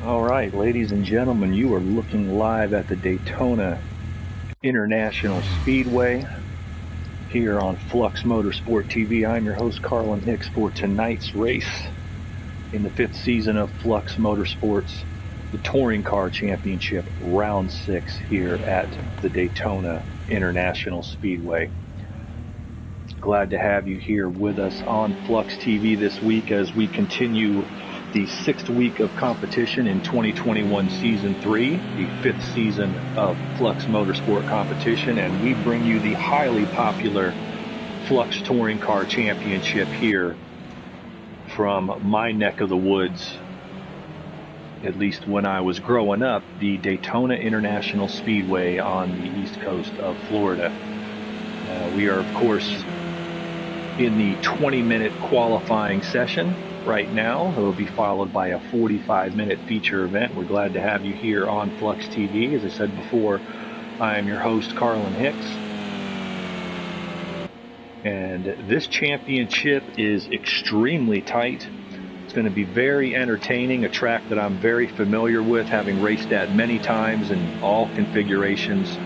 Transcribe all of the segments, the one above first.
All right, ladies and gentlemen, you are looking live at the Daytona International Speedway here on Flux Motorsport TV. I'm your host, Carlin Hicks, for tonight's race in the 5th season of Flux Motorsports, the Touring Car Championship, Round 6 here at the Daytona International Speedway. Glad to have you here with us on Flux TV this week as we continue the 6th week of competition in 2021 Season 3, the 5th season of Flux Motorsport competition, and we bring you the highly popular Flux Touring Car Championship here from my neck of the woods, at least when I was growing up, the Daytona International Speedway on the east coast of Florida. We are, of course, in the 20-minute qualifying session right now. It will be followed by a 45-minute feature event. We're glad to have you here on Flux TV. As I said before, I am your host, Carlin Hicks. And this championship is extremely tight. It's going to be very entertaining, a track that I'm very familiar with, having raced at many times in all configurations.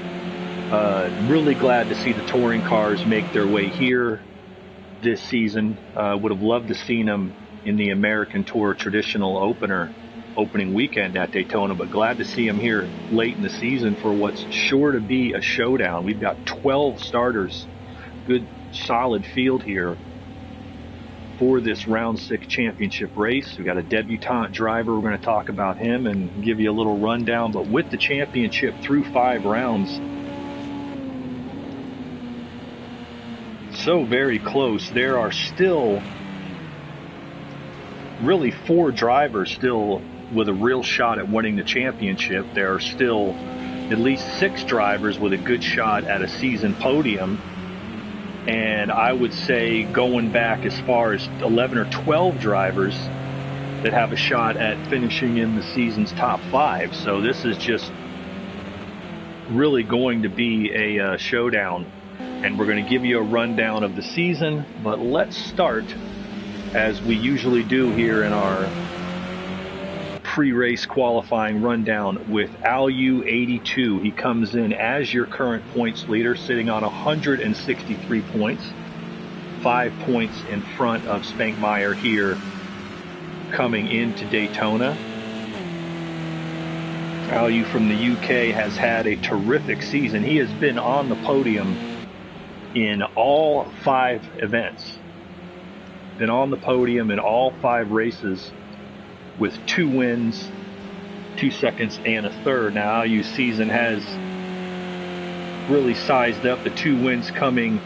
Really glad to see the touring cars make their way here this season. Would have loved to seen them in the American Tour traditional opening weekend at Daytona, but glad to see them here late in the season for what's sure to be a showdown. We've got 12 starters, good solid field here for this round 6 championship race. We've got a debutante driver. We're going to talk about him and give you a little rundown, but with the championship through 5 rounds, so very close. There are still really 4 drivers still with a real shot at winning the championship. There are still at least 6 drivers with a good shot at a season podium. And I would say going back as far as 11 or 12 drivers that have a shot at finishing in the season's top 5. So this is just really going to be a showdown. And we're going to give you a rundown of the season, but let's start, as we usually do here in our pre-race qualifying rundown, with Alu82. He comes in as your current points leader, sitting on 163 points, 5 points in front of Spankmeyer here coming into Daytona. Alu from the UK has had a terrific season. He has been on the podium in all 5 events. Been on the podium in all 5 races with 2 wins, 2 seconds, and a third. Now, Alu's season has really sized up. The 2 wins coming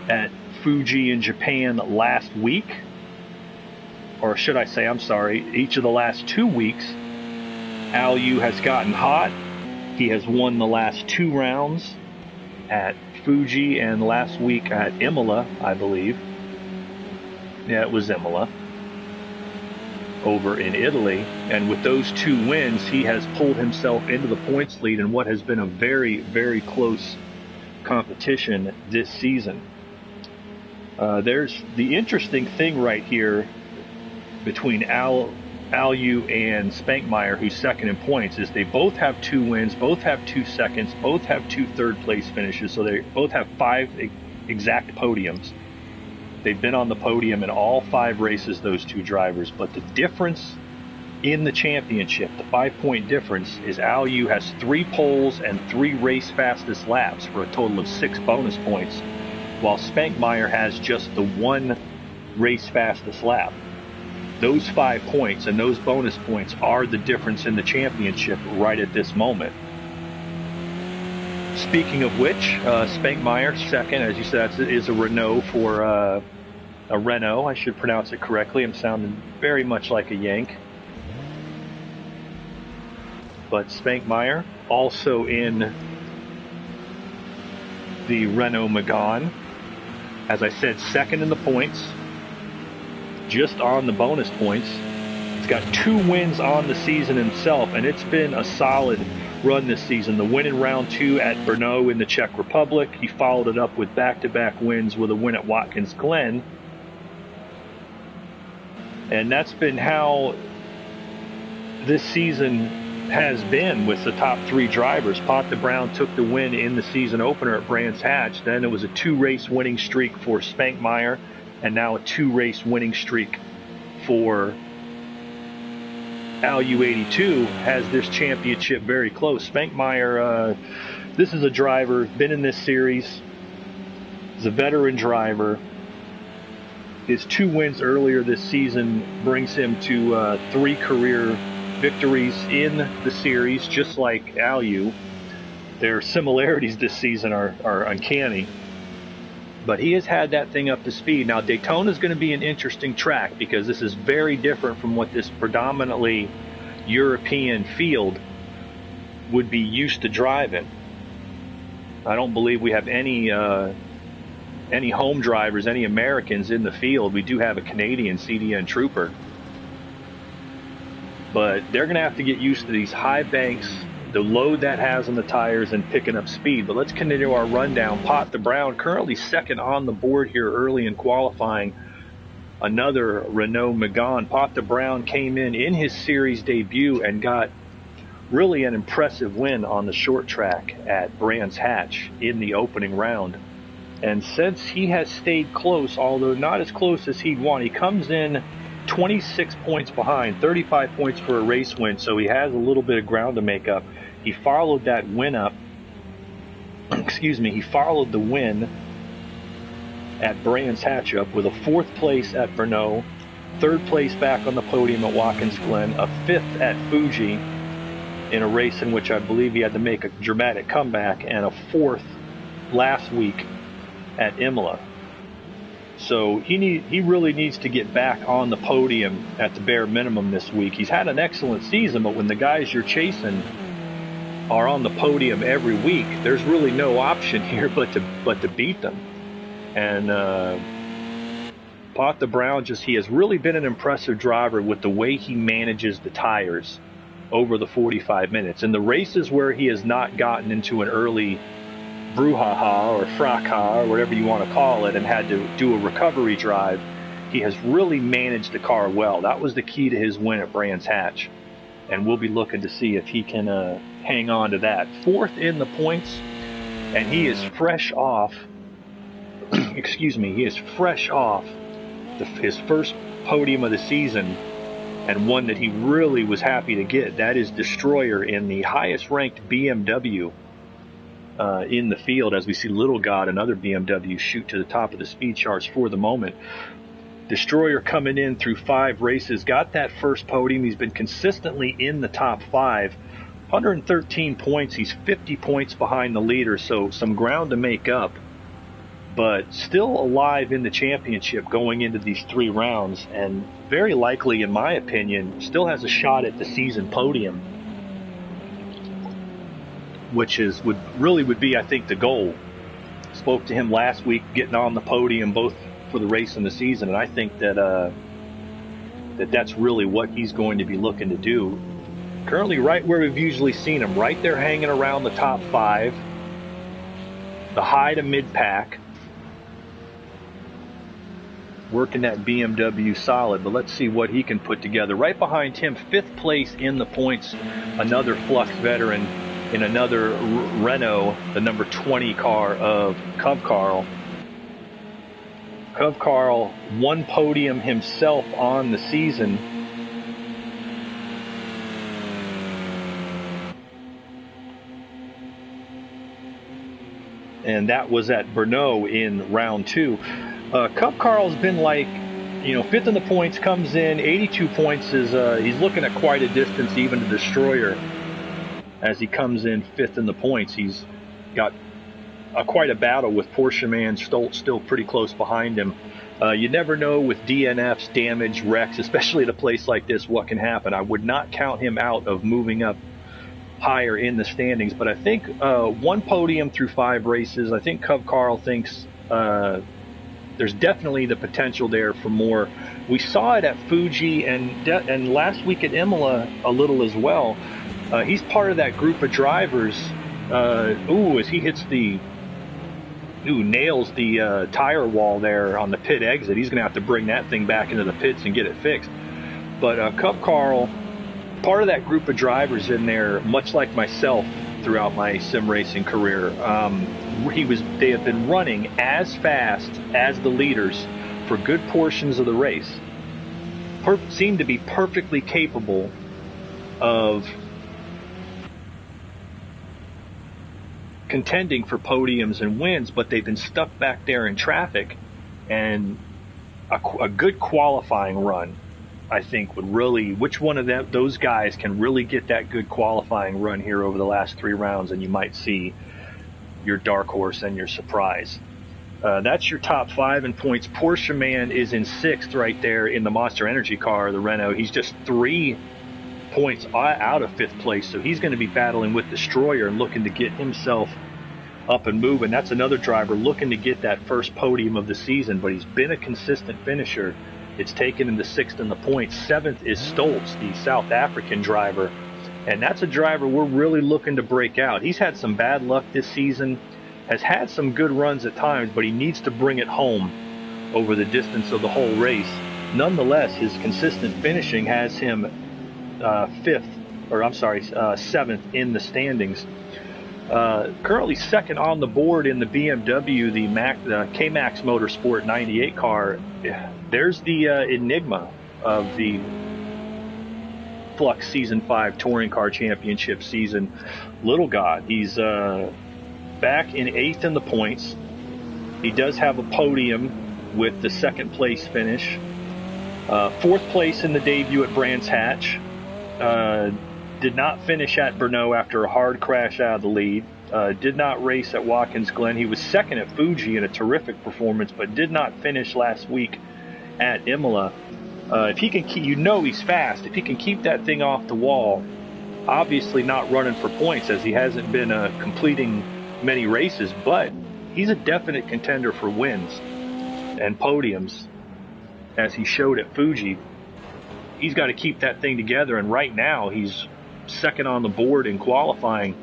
at Fuji in Japan last week. Or should I say, I'm sorry, each of the last 2 weeks, Alu has gotten hot. He has won the last 2 rounds at Fuji and last week at Imola, I believe. Yeah, it was Imola over in Italy. And with those 2 wins, he has pulled himself into the points lead in what has been a very, very close competition this season. There's the interesting thing right here between Alu and Spankmeyer, who's second in points, is they both have 2 wins, both have 2 seconds, both have 2 third-place finishes, so they both have 5 exact podiums. They've been on the podium in all 5 races, those 2 drivers, but the difference in the championship, the 5-point difference, is Alu has 3 poles and 3 race fastest laps for a total of 6 bonus points, while Spankmeyer has just the 1 race fastest lap. Those 5 points and those bonus points are the difference in the championship right at this moment. Speaking of which, Spankmeyer, second, as you said, is a Renault for a Renault. I should pronounce it correctly. I'm sounding very much like a Yank. But Spankmeyer also in the Renault Megane. As I said, second in the points, just on the bonus points. He's got 2 wins on the season himself, and it's been a solid run this season. The win in round 2 at Brno in the Czech Republic. He followed it up with back-to-back wins with a win at Watkins Glen. And that's been how this season has been with the top 3 drivers. Pot the Brown took the win in the season opener at Brands Hatch. Then it was a 2-race winning streak for Spankmeyer, and now a 2-race winning streak for Al-U82 has this championship very close. Spankmeyer, this is a driver, been in this series, is a veteran driver. His 2 wins earlier this season brings him to 3 career victories in the series, just like Al-U. Their similarities this season are uncanny. But he has had that thing up to speed. Now, Daytona is going to be an interesting track because this is very different from what this predominantly European field would be used to driving. I don't believe we have any home drivers, any Americans in the field. We do have a Canadian CDN Trooper. But they're going to have to get used to these high banks, the load that has on the tires, and picking up speed. But let's continue our rundown. Pot the Brown currently second on the board here early in qualifying. Another Renault Megane. Pot the Brown came in his series debut and got really an impressive win on the short track at Brands Hatch in the opening round. And since he has stayed close, although not as close as he'd want, he comes in 26 points behind, 35 points for a race win, so he has a little bit of ground to make up. He followed that win up, he followed the win at Brands Hatch up with a 4th place at Brno, 3rd place back on the podium at Watkins Glen, a 5th at Fuji in a race in which I believe he had to make a dramatic comeback, and a 4th last week at Imola. So he really needs to get back on the podium at the bare minimum this week. He's had an excellent season, but when the guys you're chasing are on the podium every week, there's really no option here but to beat them. And Pot the Brown, he has really been an impressive driver with the way he manages the tires over the 45 minutes. In the races where he has not gotten into an early brouhaha or fracas or whatever you want to call it and had to do a recovery drive, he has really managed the car well. That was the key to his win at Brands Hatch, and we'll be looking to see if he can hang on to that. 4th in the points, and he is fresh off he is fresh off his first podium of the season, and one that he really was happy to get. That is Destroyer in the highest ranked BMW in the field, as we see Little God and other BMW shoot to the top of the speed charts for the moment. Destroyer coming in through 5 races, got that first podium. He's been consistently in the top 5. 113 points. He's 50 points behind the leader, so some ground to make up. But still alive in the championship going into these 3 rounds, and very likely, in my opinion, still has a shot at the season podium, which would be, I think, the goal. Spoke to him last week, getting on the podium both for the race and the season, and I think that that's really what he's going to be looking to do. Currently right where we've usually seen him, right there hanging around the top 5, the high to mid-pack, working that BMW solid, but let's see what he can put together. Right behind him, 5th place in the points, another Flux veteran in another Renault, the number 20 car of Cub Carl. Cub Carl won podium himself on the season. And that was at Brno in round 2. Cub Carl's been like, 5th in the points, comes in, 82 points is, he's looking at quite a distance even to Destroyer. As he comes in 5th in the points, he's got quite a battle with Porsche man Stoltz still pretty close behind him. You never know with DNFs, damage, wrecks, especially at a place like this, what can happen. I would not count him out of moving up higher in the standings, but I think 1 podium through 5 races. I think Cub Carl thinks there's definitely the potential there for more. We saw it at Fuji and last week at Imola a little as well. He's part of that group of drivers. As he hits nails the tire wall there on the pit exit. He's going to have to bring that thing back into the pits and get it fixed. But Cub Carl part of that group of drivers in there, much like myself throughout my sim racing career. They have been running as fast as the leaders for good portions of the race. Seemed to be perfectly capable of contending for podiums and wins, but they've been stuck back there in traffic, and a good qualifying run, I think, would really, which one of those guys can really get that good qualifying run here over the last 3 rounds, and you might see your dark horse and your surprise. That's your top 5 in points. Porsche Man is in 6th right there in the Monster Energy car, the Renault. He's just 3 points out of 5th place, so he's going to be battling with Destroyer and looking to get himself up and moving. That's another driver looking to get that first podium of the season, but he's been a consistent finisher. It's taken him to 6th in the points. 7th is Stoltz, the South African driver, and that's a driver we're really looking to break out. He's had some bad luck this season, has had some good runs at times, but he needs to bring it home over the distance of the whole race. Nonetheless, his consistent finishing has him 7th in the standings. Currently 2nd on the board in the BMW, the K-Max Motorsport 98 car. There's the enigma of the Flux Season 5 Touring Car Championship season. Little God, he's back in 8th in the points. He does have a podium with the 2nd place finish. 4th place in the debut at Brands Hatch. Did not finish at Brno after a hard crash out of the lead. Did not race at Watkins Glen. He was 2nd at Fuji in a terrific performance, but did not finish last week at Imola. If he can keep, he's fast. If he can keep that thing off the wall, obviously not running for points as he hasn't been completing many races, but he's a definite contender for wins and podiums, as he showed at Fuji. He's got to keep that thing together, and right now he's 2nd on the board in qualifying.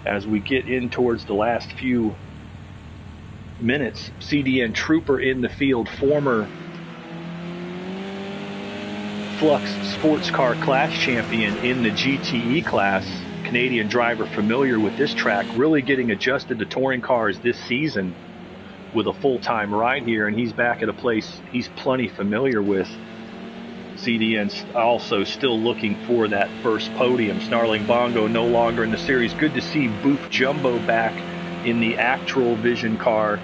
As we get in towards the last few minutes, CDN Trooper in the field, former Flux Sports Car Class champion in the GTE class, Canadian driver familiar with this track, really getting adjusted to touring cars this season with a full-time ride here, and he's back at a place he's plenty familiar with. CDN's also still looking for that first podium. Snarling Bongo no longer in the series. Good to see Boof Jumbo back in the actual Vision car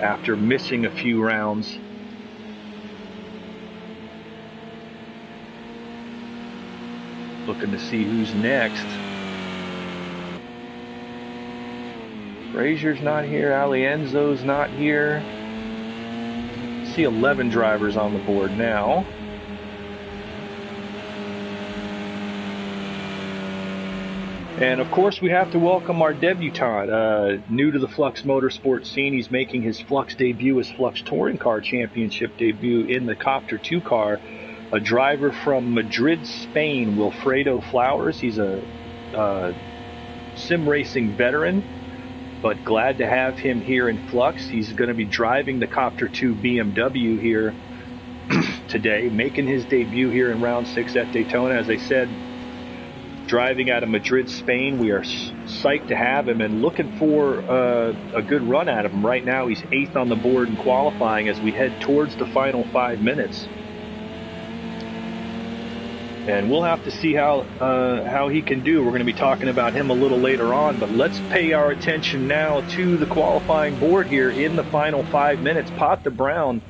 after missing a few rounds. Looking to see who's next. Frazier's not here. Alienzo's not here. See 11 drivers on the board now. And of course, we have to welcome our debutant, new to the Flux Motorsport scene. He's making his Flux debut, his Flux Touring Car Championship debut in the Copter 2 car. A driver from Madrid, Spain, Wilfredo Flowers. He's a sim racing veteran, but glad to have him here in Flux. He's going to be driving the Copter 2 BMW here today, making his debut here in round 6 at Daytona. As I said, driving out of Madrid, Spain. We are psyched to have him and looking for a good run out of him. Right now, he's 8th on the board in qualifying as we head towards the final 5 minutes. And we'll have to see how he can do. We're going to be talking about him a little later on, but let's pay our attention now to the qualifying board here in the final 5 minutes. Pat de Brown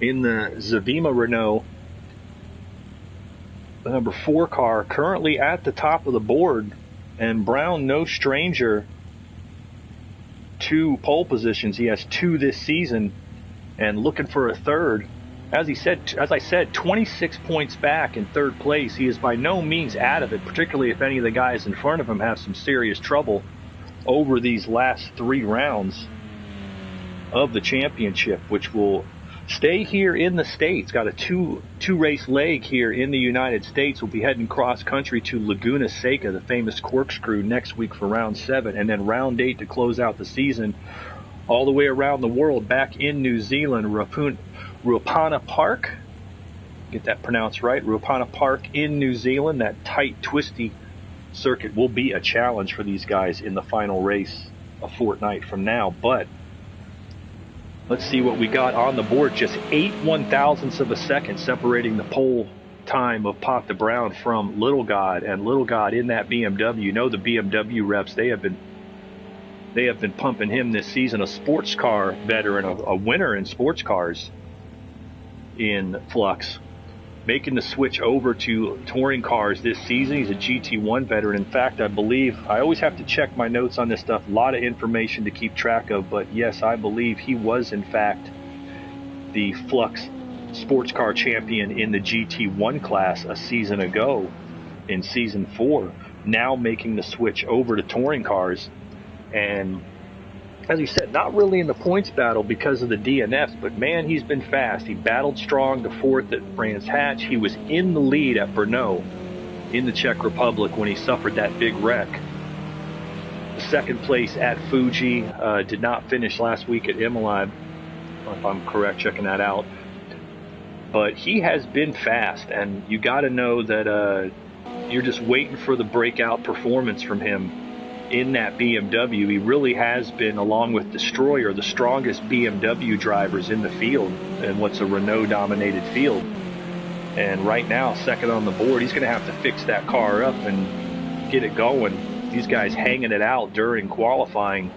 in the Zavima Renault, the number 4 car, currently at the top of the board, and Brown no stranger to pole positions. He has 2 this season and looking for a third. As I said, 26 points back in 3rd place. He is by no means out of it, particularly if any of the guys in front of him have some serious trouble over these last 3 rounds of the championship, which will stay here in the States. Got a two race leg here in the United States. We'll be heading cross country to Laguna Seca, the famous corkscrew, next week for round 7, and then round 8 to close out the season. All the way around the world, back in New Zealand, Ruapana Park get that pronounced right, Ruapana Park in New Zealand. That tight, twisty circuit will be a challenge for these guys in the final race a fortnight from now. But let's see what we got on the board. Just 8/1000ths of a second separating the pole time of Pop the Brown from Little God. And Little God in that BMW. You know, the BMW reps, they have been pumping him this season. A sports car veteran, a winner in sports cars in Flux, making the switch over to touring cars this season. He's a GT1 veteran. In fact, I believe, I always have to check my notes on this stuff, a lot of information to keep track of, but yes, I believe he was in fact the Flux sports car champion in the GT1 class a season ago in season 4, now making the switch over to touring cars. And as he said, not really in the points battle because of the DNFs, but man, he's been fast. He battled strong to 4th at Brands Hatch. He was in the lead at Brno in the Czech Republic when he suffered that big wreck. The 2nd place at Fuji, did not finish last week at Imola, if I'm correct, checking that out. But he has been fast, and you got to know that you're just waiting for the breakout performance from him in that BMW. He really has been, along with Destroyer, the strongest BMW drivers in the field in what's a Renault-dominated field. And right now, 2nd on the board, he's going to have to fix that car up and get it going. These guys hanging it out during qualifying.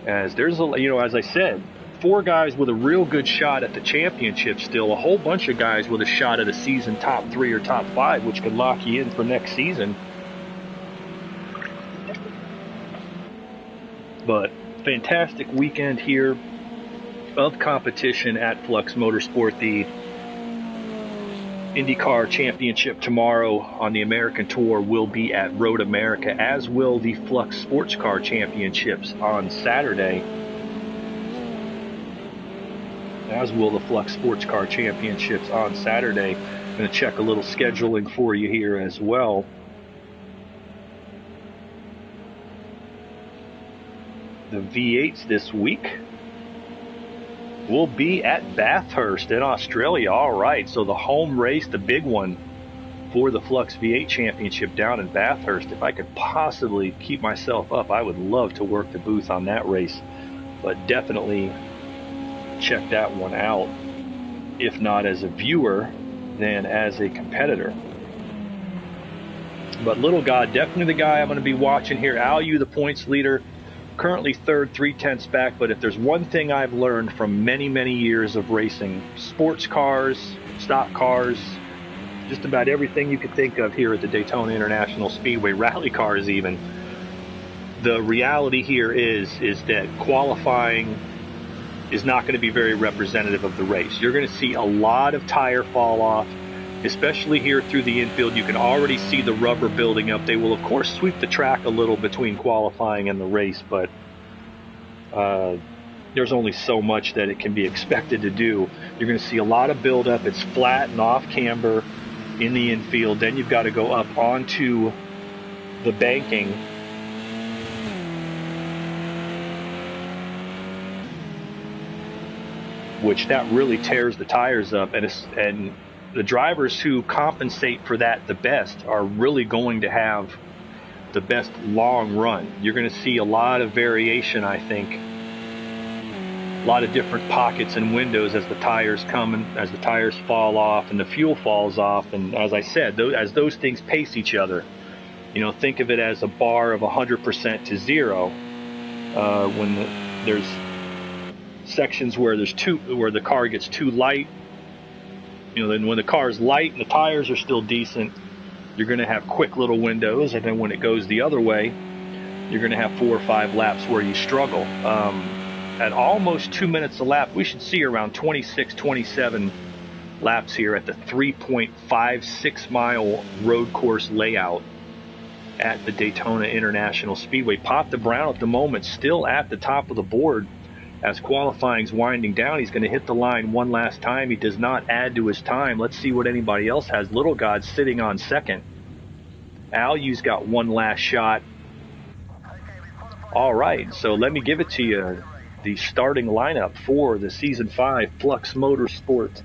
As there's a, you know, as I said, 4 guys with a real good shot at the championship still, a whole bunch of guys with a shot at a season top 3 or top 5, which could lock you in for next season. But fantastic weekend here of competition at Flux Motorsport. The IndyCar Championship tomorrow on the American Tour will be at Road America, as will the Flux Sports Car Championships on Saturday. As will the Flux Sports Car Championships on Saturday. I'm going to check a little scheduling for you here as well. The V8s this week will be at Bathurst in Australia. All right, so the home race, the big one for the Flux V8 Championship down in Bathurst. If I could possibly keep myself up, I would love to work the booth on that race, but definitely check that one out, if not as a viewer, then as a competitor. But Little God, definitely the guy I'm going to be watching here. Alu, the points leader, currently 3rd, 3/10 back. But if there's one thing I've learned from many, many years of racing, sports cars, stock cars, just about everything you could think of here at the Daytona International Speedway, rally cars even, the reality here is that qualifying is not going to be very representative of the race. You're going to see a lot of tire fall off, especially here through the infield. You can already see the rubber building up. They will, of course, sweep the track a little between qualifying and the race, but there's only so much that it can be expected to do. You're going to see a lot of buildup. It's flat and off camber in the infield. Then you've got to go up onto the banking, which that really tears the tires up, and the drivers who compensate for that the best are really going to have the best long run. You're going to see a lot of variation, I think, a lot of different pockets and windows as the tires come and as the tires fall off and the fuel falls off. And as I said, as those things pace each other, you know, think of it as a bar of 100% to 0. When there's sections where where the car gets too light, you know, then when the car is light and the tires are still decent, you're going to have quick little windows, and then when it goes the other way, you're going to have 4 or 5 laps where you struggle. At almost 2 minutes a lap, we should see around 26, 27 laps here at the 3.56 mile road course layout at the Daytona International Speedway. Pop the Brown at the moment still at the top of the board. As qualifying's winding down, he's going to hit the line one last time. He does not add to his time. Let's see what anybody else has. Little God sitting on second. Alu's got one last shot. All right, so let me give it to you. the starting lineup for the Season 5 Flux Motorsport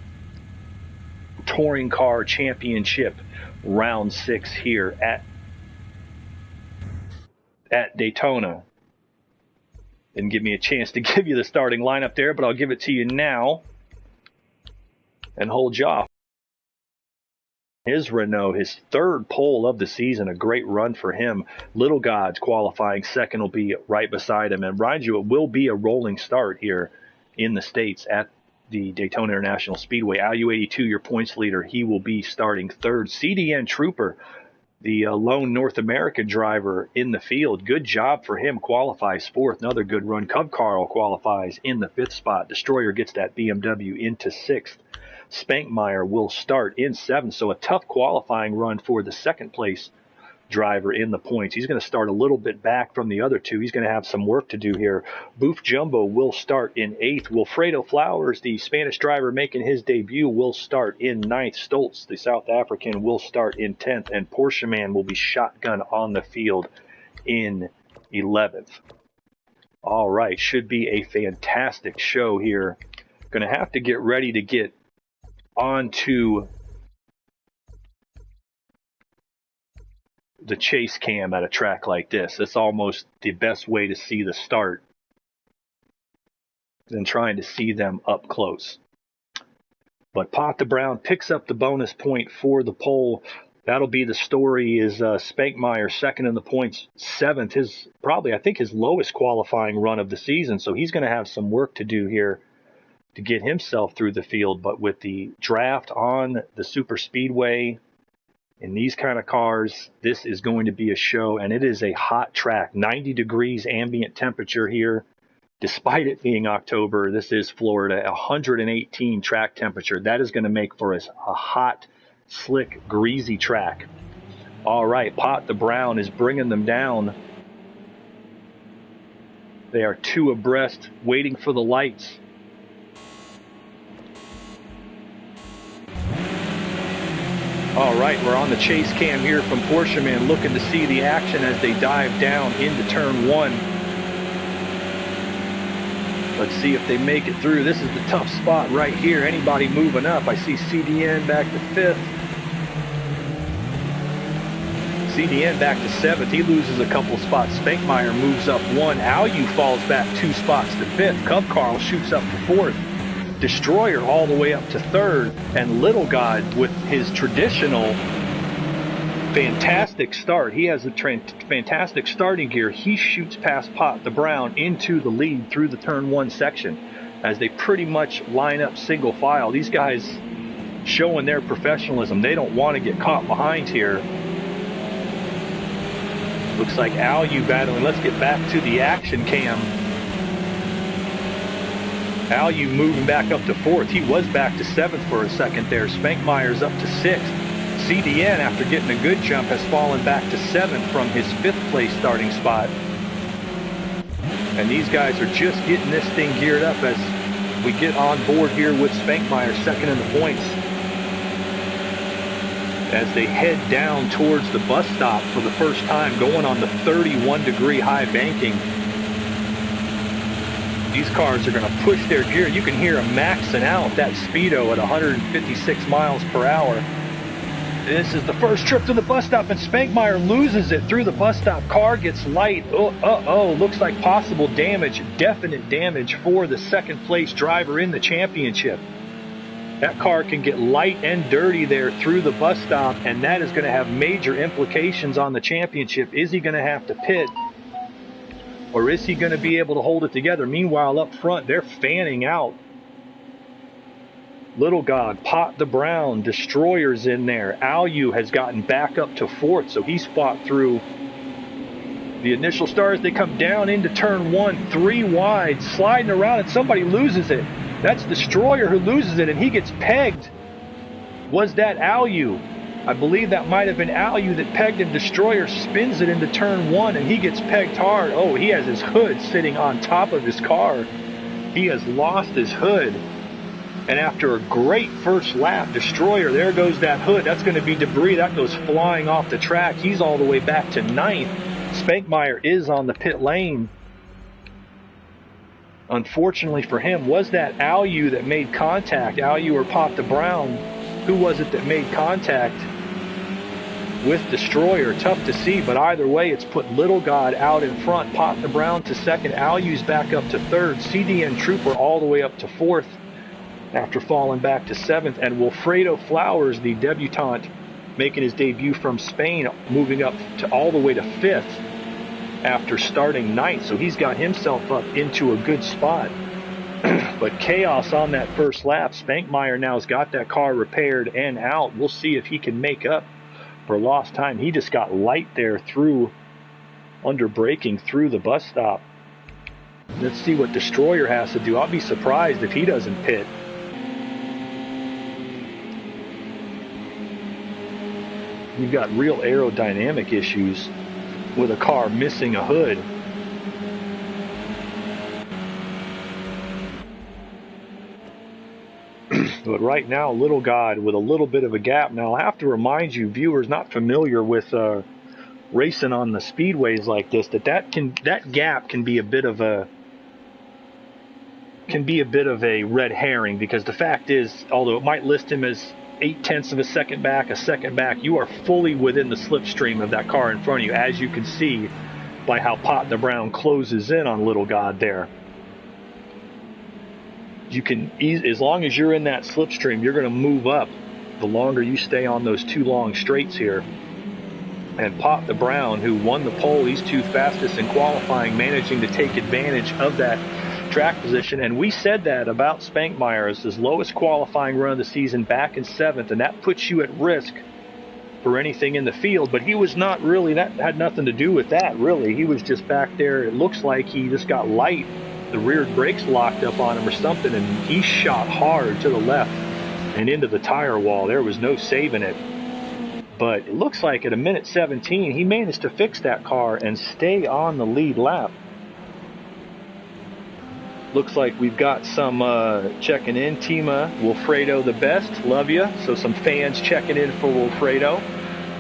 Touring Car Championship Round 6 here at Daytona. Didn't give me a chance to give you the starting lineup there, but I'll give it to you now and hold you off. His Renault, his third pole of the season, a great run for him. Little God's qualifying second, will be right beside him. And mind you, it will be a rolling start here in the States at the Daytona International Speedway. Alu82, your points leader, he will be starting third. CDN Trooper, the lone North American driver in the field. Good job for him, qualifies fourth. Another good run. Cub Carl qualifies in the fifth spot. Destroyer gets that BMW into sixth. Spankmeyer will start in seventh, so a tough qualifying run for the second place driver in the points. He's going to start a little bit back from the other two. He's going to have some work to do here. Boof Jumbo will start in eighth. Wilfredo Flowers, the Spanish driver making his debut, will start in ninth. Stoltz, the South African, will start in 10th, and Porsche Man will be shotgun on the field in 11th. All right, should be a fantastic show here. Going to have to get ready to get onto the chase cam at a track like this. That's almost the best way to see the start than trying to see them up close. But Pot the Brown picks up the bonus point for the pole. That'll be the story. Is Spankmeyer second in the points, seventh. His probably, I think, his lowest qualifying run of the season. So he's going to have some work to do here to get himself through the field. But with the draft on the super speedway in these kind of cars, this is going to be a show, and it is a hot track. 90 degrees ambient temperature here, despite it being October. This is Florida. 118 track temperature. That is going to make for us a hot, slick, greasy track. All right, Pot the Brown is bringing them down. They are two abreast, waiting for the lights. All right, we're on the chase cam here from Porsche Man, looking to see the action as they dive down into turn one. Let's see if they make it through. This is the tough spot right here. Anybody moving up? I see CDN back to fifth. CDN back to seventh. He loses a couple spots. Spankmeyer moves up one. Alu falls back 2 spots to fifth. Cub Carl shoots up to fourth. Destroyer all the way up to third, and Little God with his traditional fantastic start. He has a fantastic starting gear. He shoots past Pot the Brown into the lead through the turn one section as they pretty much line up single file. These guys showing their professionalism. They don't want to get caught behind here. Looks like Alu battling. Let's get back to the action cam. Alu moving back up to fourth. He was back to seventh for a second there. Spankmeyer's up to sixth. CDN, after getting a good jump, has fallen back to seventh from his fifth place starting spot. And these guys are just getting this thing geared up as we get on board here with Spankmeyer second in the points, as they head down towards the bus stop for the first time, going on the 31-degree high banking. These cars are going to push their gear. You can hear them maxing out that speedo at 156 miles per hour. This is the first trip to the bus stop, and Spankmeyer loses it through the bus stop. Car gets light. Looks like possible damage, definite damage for the second place driver in the championship. That car can get light and dirty there through the bus stop, and that is going to have major implications on the championship. Is he going to have to pit, or is he going to be able to hold it together? Meanwhile, up front, they're fanning out. Little God, Pot the Brown, Destroyer's in there. Alu has gotten back up to fourth, so he's fought through the initial stars. They come down into turn one, 3 wide, sliding around, and somebody loses it. That's Destroyer who loses it, and he gets pegged. Was that Alu? I believe that might have been Alu that pegged him. Destroyer spins it into turn one, and he gets pegged hard. Oh, he has his hood sitting on top of his car. He has lost his hood. And after a great first lap, Destroyer, there goes that hood. That's going to be debris. That goes flying off the track. He's all the way back to ninth. Spankmeyer is on the pit lane. unfortunately for him, was that Alu that made contact, Alu or Pop the Brown. Who was it that made contact with Destroyer? Tough to see, but either way, it's put Little God out in front, Pop the Brown to second, Alu's back up to third, CDN Trooper all the way up to fourth after falling back to seventh, and Wilfredo Flowers, the debutant, making his debut from Spain, moving up to all the way to fifth after starting ninth, so he's got himself up into a good spot. But chaos on that first lap. Spankmeyer now has got that car repaired and out. We'll see if he can make up for lost time. He just got light there through, under braking through the bus stop. Let's see what Destroyer has to do. I'll be surprised if he doesn't pit. You've got real aerodynamic issues with a car missing a hood. But right now, Little God with a little bit of a gap. Now, I'll have to remind you, viewers not familiar with racing on the speedways like this, that gap can be a bit of a red herring, because the fact is, although it might list him as 0.8 of a second back, you are fully within the slipstream of that car in front of you, as you can see by how Pot the Brown closes in on Little God there. You can, as long as you're in that slipstream, you're going to move up the longer you stay on those two long straights here. And Pot the Brown, who won the pole, he's two fastest in qualifying, managing to take advantage of that track position. And we said that about Spankmeyer, as his lowest qualifying run of the season, back in seventh, and that puts you at risk for anything in the field. But he was not really, that had nothing to do with that, really. He was just back there. It looks like he just got light. The rear brakes locked up on him or something, and he shot hard to the left and into the tire wall. There was no saving it. But it looks like at 1:17, he managed to fix that car and stay on the lead lap. Looks like we've got some checking in. Tima, Wilfredo the best, love you. So some fans checking in for Wilfredo,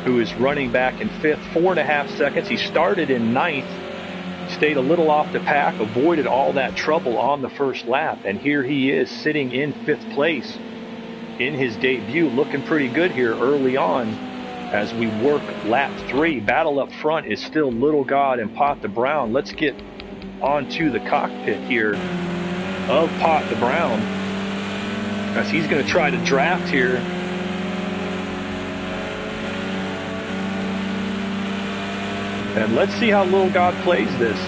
who is running back in fifth, 4.5 seconds. He started in ninth, stayed a little off the pack, avoided all that trouble on the first lap, and here he is sitting in fifth place in his debut, looking pretty good here early on as we work lap 3. Battle up front is still Little God and Pot the Brown. Let's get onto the cockpit here of Pot the Brown, as he's going to try to draft here. And let's see how Little God plays this.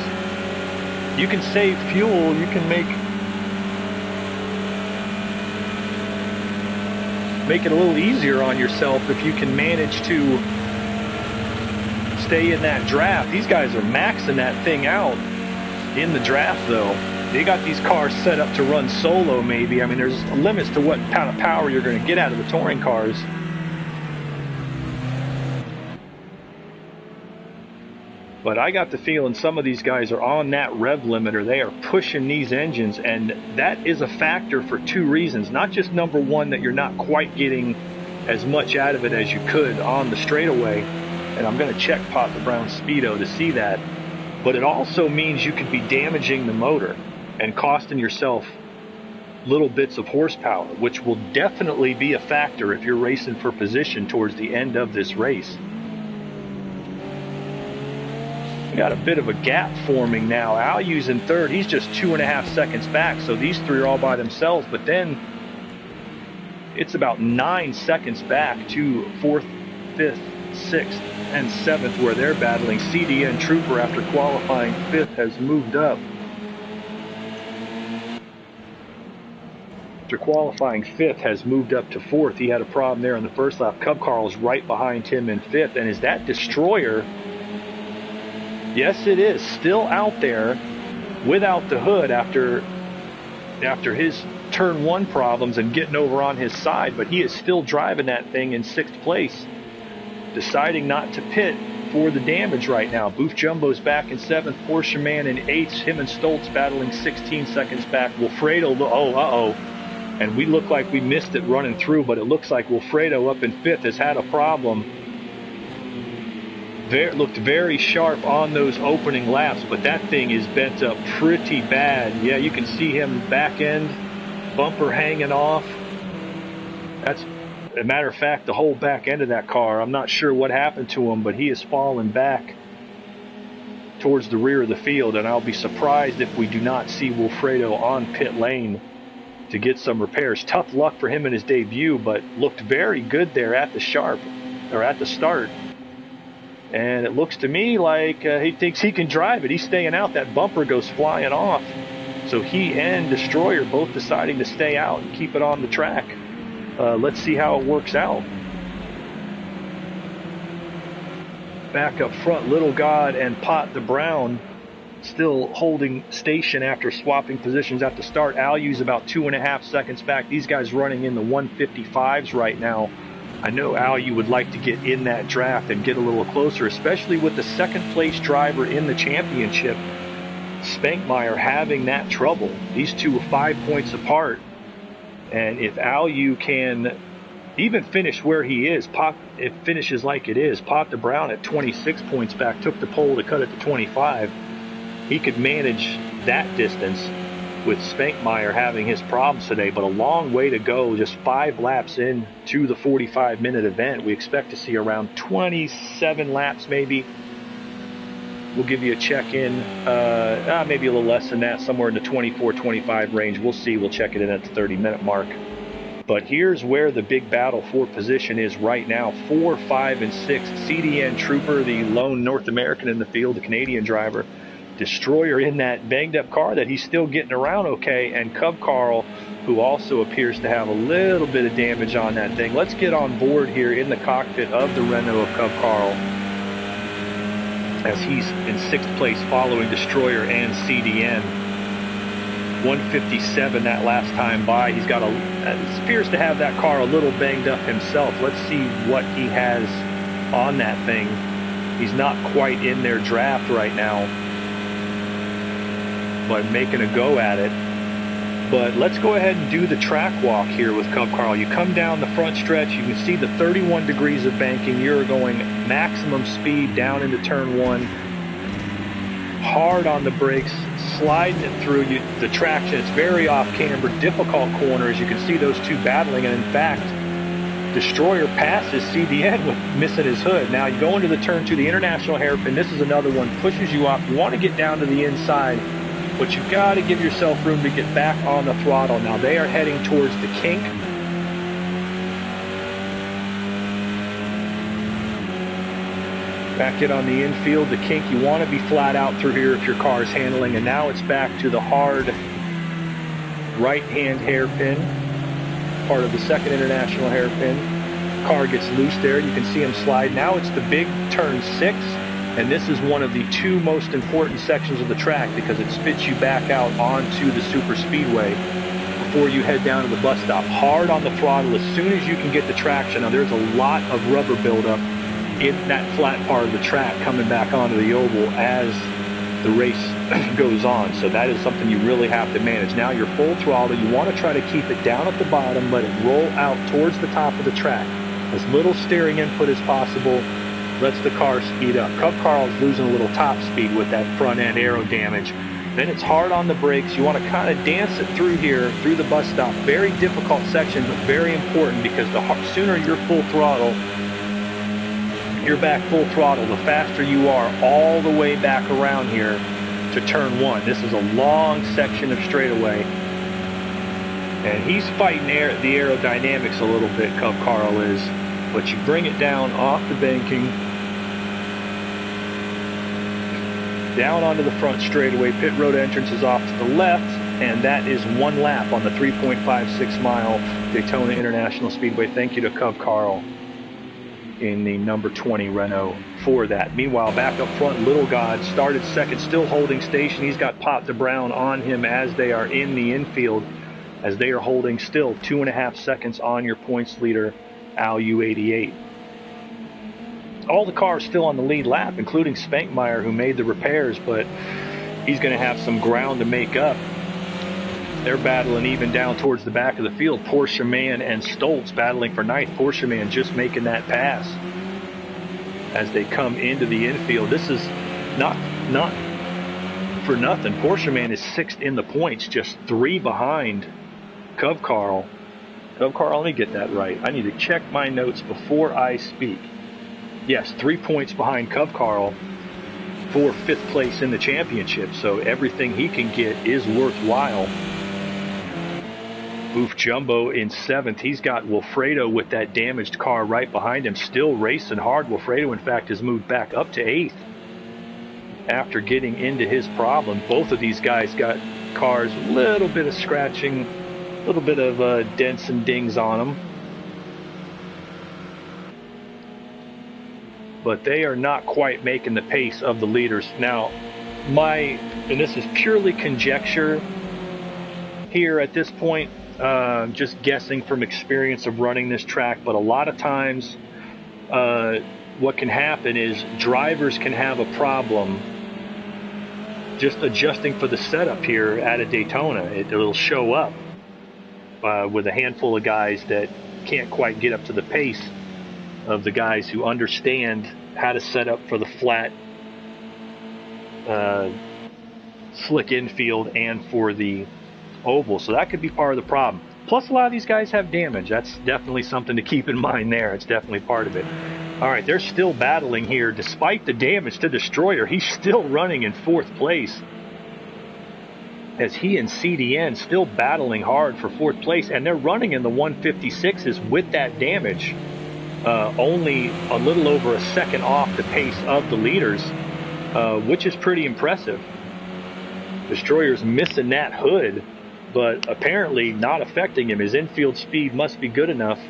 You can save fuel, you can make it a little easier on yourself if you can manage to stay in that draft. These guys are maxing that thing out in the draft, though. They got these cars set up to run solo, maybe. I mean, there's limits to what kind of power you're going to get out of the touring cars. But I got the feeling some of these guys are on that rev limiter. They are pushing these engines, and that is a factor for two reasons. Not just number one, that you're not quite getting as much out of it as you could on the straightaway, and I'm going to check Pot the Brown Speedo to see that, but it also means you could be damaging the motor and costing yourself little bits of horsepower, which will definitely be a factor if you're racing for position towards the end of this race. Got a bit of a gap forming now. Alu's in third. He's just 2.5 seconds back, so these three are all by themselves. But then it's about 9 seconds back to fourth, fifth, sixth, and seventh, where they're battling. CDN Trooper, after qualifying fifth, has moved up. After qualifying fifth, has moved up to fourth. He had a problem there in the first lap. Cub Carl's right behind him in fifth. And is that Destroyer? Yes, it is. Still out there without the hood after his turn one problems and getting over on his side, but he is still driving that thing in sixth place, deciding not to pit for the damage right now. Booth Jumbo's back in seventh, Porsche Man in eighth, him and Stoltz battling 16 seconds back. Wilfredo, and we look like we missed it running through, but it looks like Wilfredo up in fifth has had a problem looked very sharp on those opening laps, but that thing is bent up pretty bad. Yeah, you can see him back end, bumper hanging off. That's, as a matter of fact, the whole back end of that car. I'm not sure what happened to him, but he is falling back towards the rear of the field, and I'll be surprised if we do not see Wilfredo on pit lane to get some repairs. Tough luck for him in his debut, but looked very good there at the start. And it looks to me like he thinks he can drive it. He's staying out. That bumper goes flying off. So he and Destroyer both deciding to stay out and keep it on the track. Let's see how it works out. Back up front, Little God and Pot the Brown still holding station after swapping positions at the start. Alu's about 2.5 seconds back. These guys running in the 155s right now. I know Alu would like to get in that draft and get a little closer, especially with the second place driver in the championship, Spankmeyer, having that trouble. These two are 5 points apart. And if Alu can even finish where he is, it finishes like it is. Pot the Brown at 26 points back, took the pole to cut it to 25. He could manage that distance with Spankmeyer having his problems today, but a long way to go, just 5 laps in to the 45-minute event. We expect to see around 27 laps maybe. We'll give you a check-in, maybe a little less than that, somewhere in the 24-25 range. We'll see. We'll check it in at the 30-minute mark. But here's where the big battle for position is right now. 4, 5, and 6. CDN Trooper, the lone North American in the field, the Canadian driver. Destroyer in that banged-up car that he's still getting around okay. And Cub Carl, who also appears to have a little bit of damage on that thing. Let's get on board here in the cockpit of the Renault of Cub Carl, as he's in 6th place following Destroyer and CDN. 157 that last time by. He's got appears to have that car a little banged up himself. Let's see what he has on that thing. He's not quite in their draft right now, but making a go at it. But let's go ahead and do the track walk here with Cub Carl. You come down the front stretch, you can see the 31 degrees of banking. You're going maximum speed down into turn 1. Hard on the brakes, sliding it through the traction. It's very off camber, difficult corners. You can see those two battling, and in fact, Destroyer passes CDN with missing his hood. Now you go into the turn 2, the international hairpin. This is another one, pushes you off. You want to get down to the inside, but you've got to give yourself room to get back on the throttle. Now they are heading towards the kink. Back it on the infield, the kink. You want to be flat out through here if your car is handling. And now it's back to the hard right-hand hairpin, part of the second international hairpin. Car gets loose there. You can see him slide. Now it's the big turn 6. And this is one of the 2 most important sections of the track because it spits you back out onto the super speedway before you head down to the bus stop. Hard on the throttle as soon as you can get the traction. Now there's a lot of rubber buildup in that flat part of the track coming back onto the oval as the race goes on. So that is something you really have to manage. Now you're full throttle. You want to try to keep it down at the bottom, let it roll out towards the top of the track. As little steering input as possible lets the car speed up. Cub Carl's losing a little top speed with that front end aero damage. Then it's hard on the brakes. You want to kind of dance it through here, through the bus stop. Very difficult section, but very important because the sooner you're full throttle, you're back full throttle, the faster you are all the way back around here to turn 1. This is a long section of straightaway. And he's fighting the aerodynamics a little bit, Cub Carl is. But you bring it down off the banking, down onto the front straightaway. Pit road entrance is off to the left, and that is 1 lap on the 3.56 mile Daytona International Speedway. Thank you to Cub Carl in the number 20 Renault for that. Meanwhile, back up front, Little God started second, still holding station. He's got Pot the Brown on him as they are in the infield, as they are holding still 2.5 seconds on your points leader, Alu 88. All the cars still on the lead lap, including Spankmeyer, who made the repairs, but he's going to have some ground to make up. They're battling even down towards the back of the field. Porsche Man and Stoltz battling for ninth. Porsche Man just making that pass as they come into the infield. This is not for nothing. Porsche Man is 6th in the points, just 3 behind Cub Carl. Cub Carl, let me get that right. I need to check my notes before I speak. Yes, 3 points behind Cub Carl for 5th place in the championship. So everything he can get is worthwhile. Boof Jumbo in 7th. He's got Wilfredo with that damaged car right behind him, still racing hard. Wilfredo, in fact, has moved back up to 8th after getting into his problem. Both of these guys got cars, a little bit of scratching, a little bit of dents and dings on them. But they are not quite making the pace of the leaders. Now, and this is purely conjecture here at this point, just guessing from experience of running this track, but a lot of times what can happen is drivers can have a problem just adjusting for the setup here at a Daytona. It'll show up with a handful of guys that can't quite get up to the pace of the guys who understand how to set up for the flat, slick infield and for the oval. So that could be part of the problem. Plus, a lot of these guys have damage. That's definitely something to keep in mind there. It's definitely part of it. All right, they're still battling here. Despite the damage to Destroyer, he's still running in 4th place, as he and CDN still battling hard for 4th place, and they're running in the 156s with that damage, only a little over a second off the pace of the leaders, which is pretty impressive. Destroyer's missing that hood, but apparently not affecting him. His infield speed must be good enough.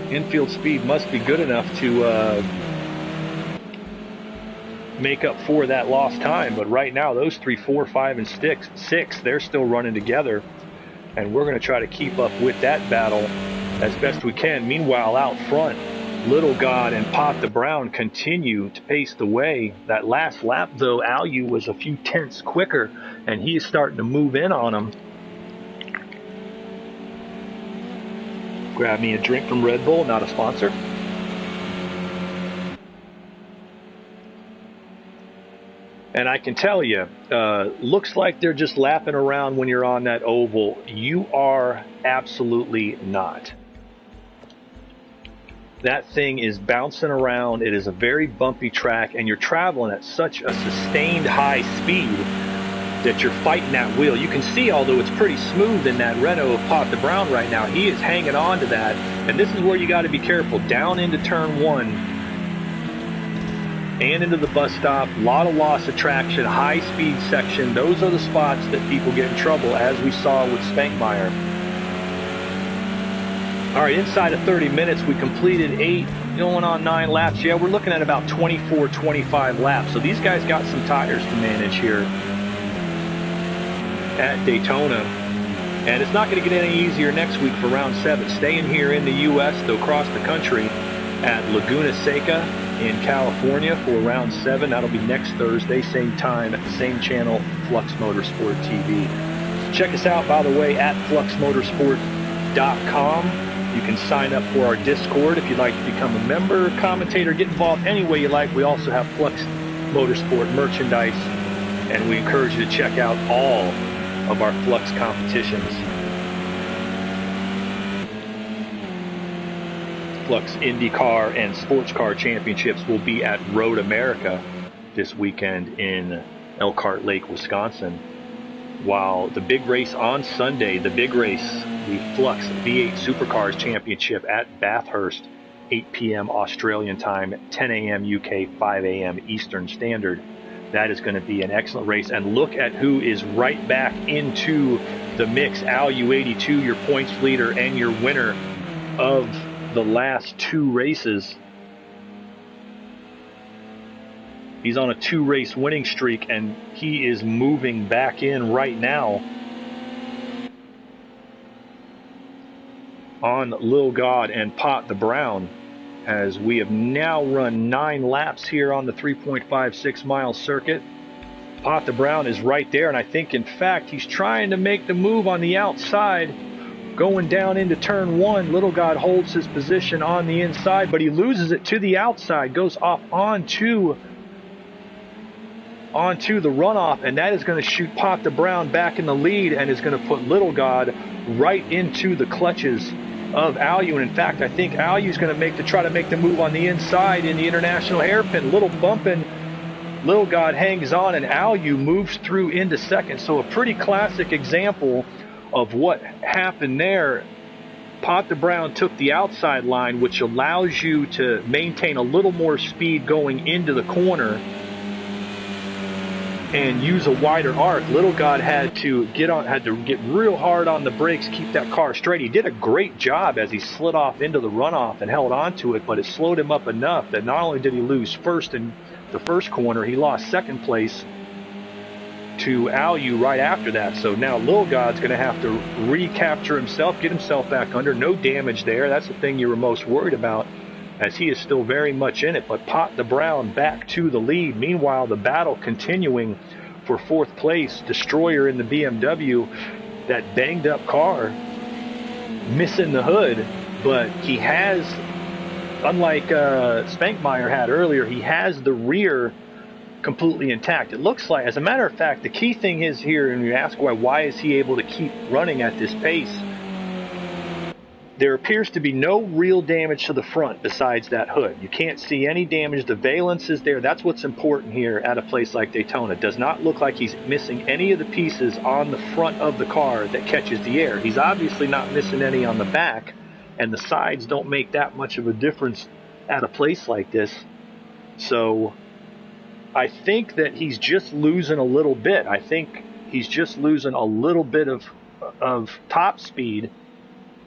Infield speed must be good enough to make up for that lost time. But right now, those 3, 4, 5, and 6, they're still running together. And we're going to try to keep up with that battle as best we can. Meanwhile, out front, Little God and Pot the Brown continue to pace the way. That last lap, though, Alu was a few tenths quicker, and he is starting to move in on him. Grab me a drink from Red Bull, not a sponsor. And I can tell you, looks like they're just lapping around when you're on that oval. You are absolutely not. That thing is bouncing around. It is a very bumpy track, and you're traveling at such a sustained high speed that you're fighting that wheel. You can see, although it's pretty smooth in that Renault of Pot the Brown right now, he is hanging on to that. And this is where you got to be careful. Down into turn 1 and into the bus stop, a lot of loss of traction, high speed section. Those are the spots that people get in trouble, as we saw with Spankmeyer. All right, inside of 30 minutes, we completed 8, going on 9 laps. Yeah, we're looking at about 24, 25 laps. So these guys got some tires to manage here at Daytona. And it's not going to get any easier next week for round 7. Staying here in the U.S., though, across the country at Laguna Seca in California for round 7. That'll be next Thursday, same time, at the same channel, Flux Motorsport TV. Check us out, by the way, at fluxmotorsport.com. You can sign up for our Discord if you'd like to become a member, commentator, get involved any way you like. We also have Flux Motorsport merchandise, and we encourage you to check out all of our Flux competitions. Flux IndyCar and Sports Car Championships will be at Road America this weekend in Elkhart Lake, Wisconsin. While the big race on Sunday, the Flux V8 Supercars Championship at Bathurst, 8 p.m. Australian time, 10 a.m. UK, 5 a.m. Eastern Standard. That is going to be an excellent race. And look at who is right back into the mix. Alu82, your points leader and your winner of the last 2 races. He's on a 2-race winning streak, and he is moving back in right now on Lil God and Pot the Brown, as we have now run 9 laps here on the 3.56 mile circuit. Pot the Brown is right there, and I think, in fact, he's trying to make the move on the outside. going down into turn 1. Little God holds his position on the inside, but he loses it to the outside, goes off onto the runoff, and that is going to shoot Pot the Brown back in the lead and is going to put Little God right into the clutches of Alyu. And in fact, I think Alyu's going to try to make the move on the inside in the international hairpin. Little bumping. Little God hangs on, and Alyu moves through into second. So a pretty classic example of what happened there. Pot the Brown took the outside line, which allows you to maintain a little more speed going into the corner and use a wider arc. Little God had to get real hard on the brakes, keep that car straight. He did a great job as he slid off into the runoff and held on to it, but it slowed him up enough that not only did he lose first in the first corner, he lost second place to Alyu right after that. So now Little God's going to have to recapture himself, get himself back under. No damage there. That's the thing you were most worried about, as he is still very much in it. But Pot the Brown back to the lead. Meanwhile, the battle continuing for fourth place. Destroyer in the BMW, that banged up car, missing the hood, but he has, unlike Spankmeyer had earlier, he has the rear completely intact. It looks like, as a matter of fact, the key thing is here, and you ask why is he able to keep running at this pace? There appears to be no real damage to the front besides that hood. You can't see any damage. The valence is there. That's what's important here at a place like Daytona. It does not look like he's missing any of the pieces on the front of the car that catches the air. He's obviously not missing any on the back, and the sides don't make that much of a difference at a place like this. So I think that he's just losing a little bit. I think he's just losing a little bit of top speed,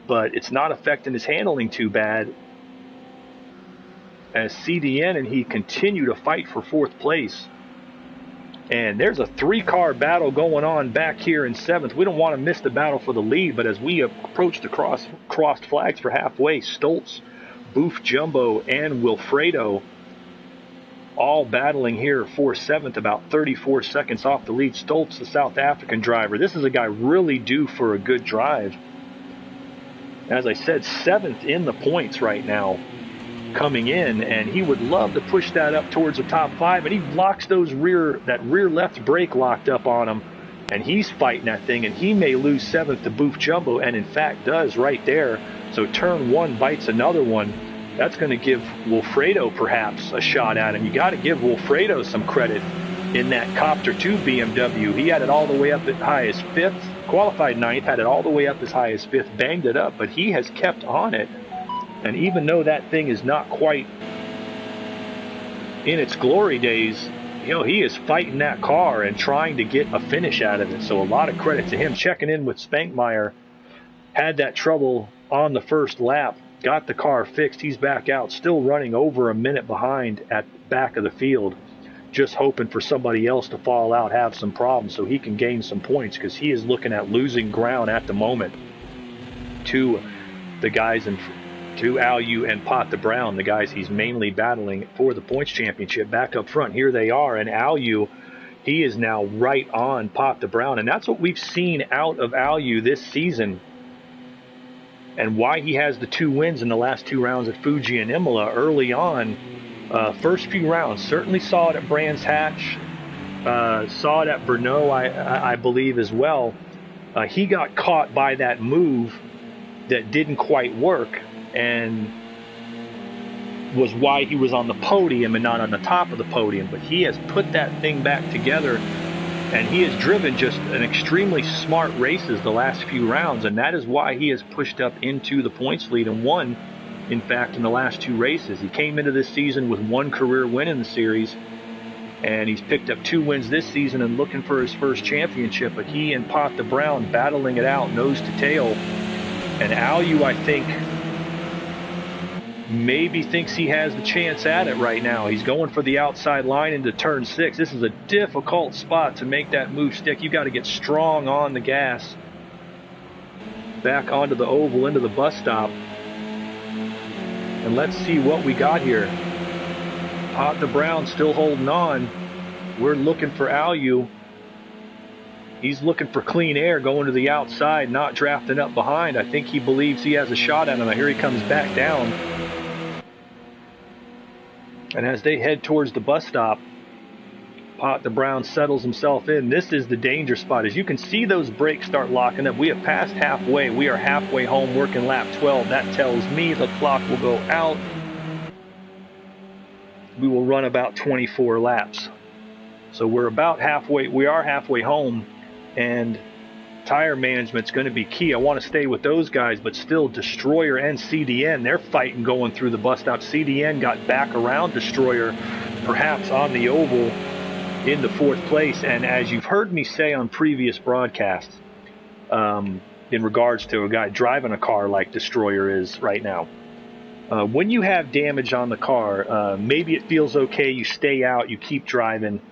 but it's not affecting his handling too bad, as CDN and he continue to fight for fourth place. And there's a three-car battle going on back here in seventh. We don't want to miss the battle for the lead, but as we approach the crossed flags for halfway, Stoltz, Boof Jumbo, and Wilfredo all battling here for seventh, about 34 seconds off the lead. Stoltz, the South African driver. This is a guy really due for a good drive. As I said, seventh in the points right now coming in, and he would love to push that up towards the top five, and he locks that rear left brake locked up on him, and he's fighting that thing, and he may lose seventh to Boof Jumbo, and in fact does right there. So turn one bites another one. That's going to give Wilfredo perhaps a shot at him. You got to give Wilfredo some credit in that Copter 2 BMW. He had it all the way up as high as fifth, qualified ninth, had it all the way up as high as fifth, banged it up, but he has kept on it. And even though that thing is not quite in its glory days, you know, he is fighting that car and trying to get a finish out of it. So a lot of credit to him. Checking in with Spankmeyer, had that trouble on the first lap, got the car fixed. He's back out, still running over a minute behind at the back of the field, just hoping for somebody else to fall out, have some problems, so he can gain some points, because he is looking at losing ground at the moment to the guys to Alyu and Pot the Brown, the guys he's mainly battling for the points championship. Back up front, here they are, and Alyu, he is now right on Pot the Brown, and that's what we've seen out of Alyu this season, and why he has the 2 wins in the last 2 rounds at Fuji and Imola early on. First few rounds, certainly saw it at Brands Hatch, saw it at Brno, I believe, as well. He got caught by that move that didn't quite work, and was why he was on the podium and not on the top of the podium. But he has put that thing back together, and he has driven just an extremely smart races the last few rounds, and that is why he has pushed up into the points lead and won, in fact, in the last 2 races. He came into this season with 1 career win in the series, and he's picked up 2 wins this season and looking for his first championship. But he and Pot the Brown battling it out nose to tail, and Alyu, I think, maybe thinks he has the chance at it right now. He's going for the outside line into turn 6. This is a difficult spot to make that move stick. You've got to get strong on the gas back onto the oval into the bus stop. And let's see what we got here. Pot the Brown still holding on. We're looking for Alyu. He's looking for clean air, going to the outside, not drafting up behind. I think he believes he has a shot at him. Here he comes back down. And as they head towards the bus stop, Pot the Brown settles himself in. This is the danger spot. As you can see, those brakes start locking up. We have passed halfway. We are halfway home, working lap 12. That tells me the clock will go out. We will run about 24 laps. So we're about halfway. We are halfway home, and tire management's going to be key. I want to stay with those guys, but still, Destroyer and CDN, they're fighting going through the bus stop. CDN got back around Destroyer, perhaps on the oval, in the 4th place. And as you've heard me say on previous broadcasts, in regards to a guy driving a car like Destroyer is right now, when you have damage on the car, maybe it feels okay, you stay out, you keep driving,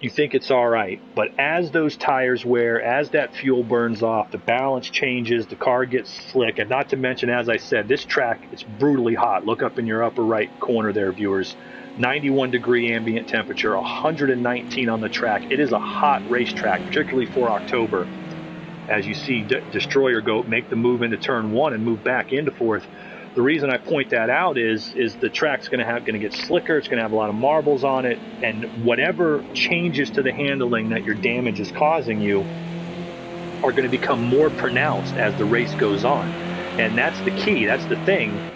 you think it's all right. But as those tires wear, as that fuel burns off, the balance changes, the car gets slick. And not to mention, as I said, this track, it's brutally hot. Look up in your upper right corner there, viewers. 91-degree ambient temperature, 119 on the track. It is a hot racetrack, particularly for October. As you see Destroyer go make the move into turn 1 and move back into 4th. The reason I point that out is the track's going to get slicker. It's going to have a lot of marbles on it, and whatever changes to the handling that your damage is causing you are going to become more pronounced as the race goes on. And that's the key. That's the thing.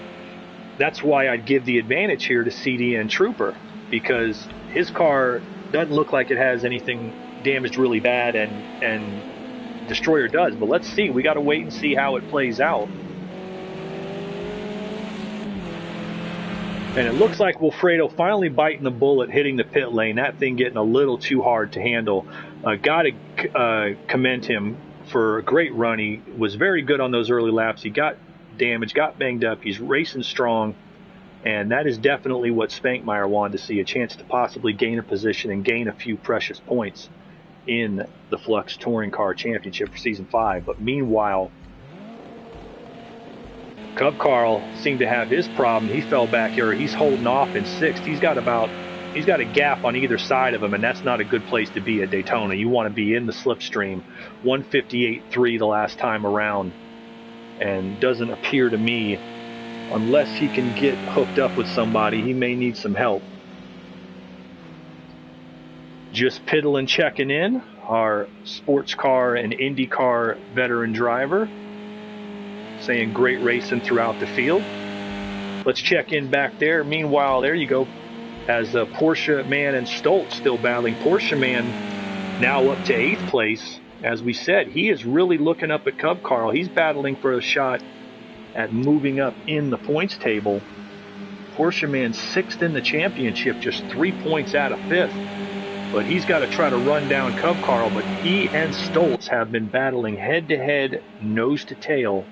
That's why I'd give the advantage here to CDN Trooper, because his car doesn't look like it has anything damaged really bad, and Destroyer does. But let's see. We got to wait and see how it plays out. And it looks like Wilfredo finally biting the bullet, hitting the pit lane. That thing getting a little too hard to handle. Got to commend him for a great run. He was very good on those early laps. He got damaged, got banged up. He's racing strong. And that is definitely what Spankmeyer wanted to see, a chance to possibly gain a position and gain a few precious points in the Flux Touring Car Championship for Season 5. But meanwhile, Cub Carl seemed to have his problem. He fell back here. He's holding off in 6th. He's got a gap on either side of him, and that's not a good place to be at Daytona. You want to be in the slipstream. 158.3 the last time around, and doesn't appear to me, unless he can get hooked up with somebody, he may need some help. Just piddling checking in, our sports car and IndyCar veteran driver, saying great racing throughout the field. Let's check in back there. Meanwhile, there you go, as Porsche Man and Stoltz still battling. Porsche Man now up to 8th place. As we said, he is really looking up at Cub Carl. He's battling for a shot at moving up in the points table. Porsche Man 6th in the championship, just 3 points out of 5th. But he's got to try to run down Cub Carl. But he and Stoltz have been battling head-to-head, nose-to-tail.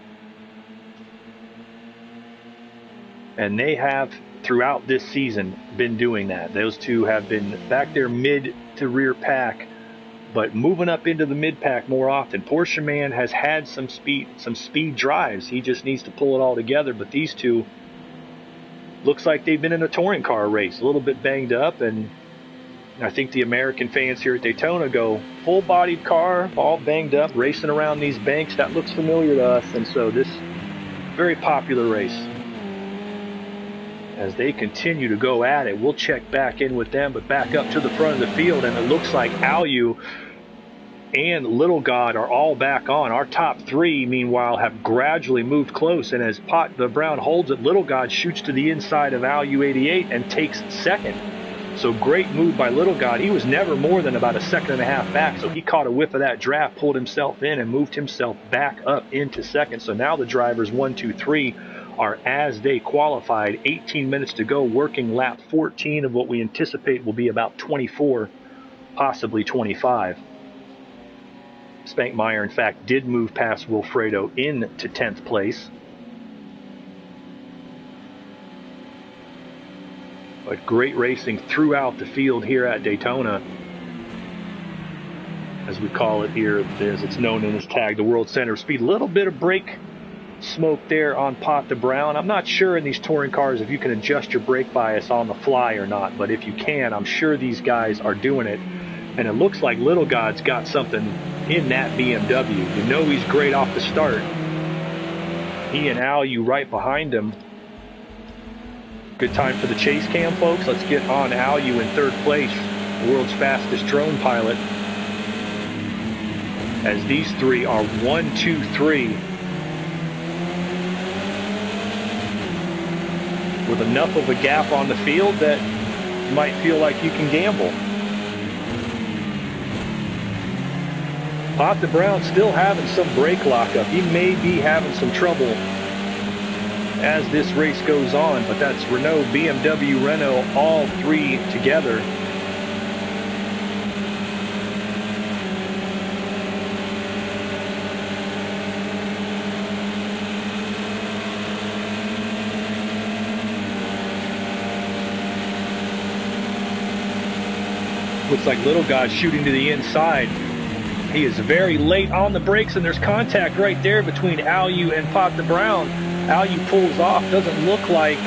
And they have, throughout this season, been doing that. Those two have been back there mid to rear pack, but moving up into the mid pack more often. Porsche Man has had some speed drives. He just needs to pull it all together. But these two, looks like they've been in a touring car race, a little bit banged up. And I think the American fans here at Daytona go, full-bodied car, all banged up, racing around these banks. That looks familiar to us. And so this very popular race. As they continue to go at it, we'll check back in with them, but back up to the front of the field, and it looks like Alu and Little God are all back on. Our top 3, meanwhile, have gradually moved close, and as Pot the Brown holds it, Little God shoots to the inside of Alu 88 and takes 2nd. So great move by Little God. He was never more than about a 1.5 seconds back, so he caught a whiff of that draft, pulled himself in, and moved himself back up into 2nd. So now the drivers 1, 2, 3 are as they qualified. 18 minutes to go, working lap 14 of what we anticipate will be about 24, possibly 25. Spankmeyer, in fact, did move past Wilfredo into 10th place. But great racing throughout the field here at Daytona, as we call it here, as it's known in this tag, the World Center of Speed. A little bit of brake smoke there on Pot the Brown. I'm not sure in these touring cars if you can adjust your brake bias on the fly or not, but if you can, I'm sure these guys are doing it. And it looks like Little God's got something in that BMW. You know he's great off the start. He and Alu right behind him. Good time for the chase cam, folks. Let's get on Alu in third place, world's fastest drone pilot. As these three are 1, 2, 3. With enough of a gap on the field that you might feel like you can gamble. Pot the Brown still having some brake lockup. He may be having some trouble as this race goes on, but that's Renault, BMW, Renault, all three together. Looks like Little Guy shooting to the inside. He is very late on the brakes, and there's contact right there between Alu and Pot the Brown. Alu pulls off. Doesn't look like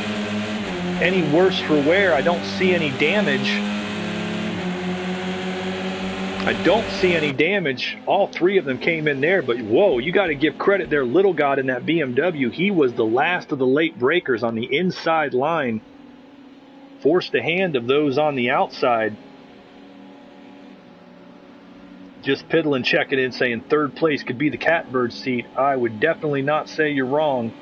any worse for wear. I don't see any damage. All three of them came in there, but whoa, you got to give credit there. Little God in that BMW. He was the last of the late breakers on the inside line. Forced the hand of those on the outside. Just piddling, checking in, saying third place could be the catbird seat. I would definitely not say you're wrong.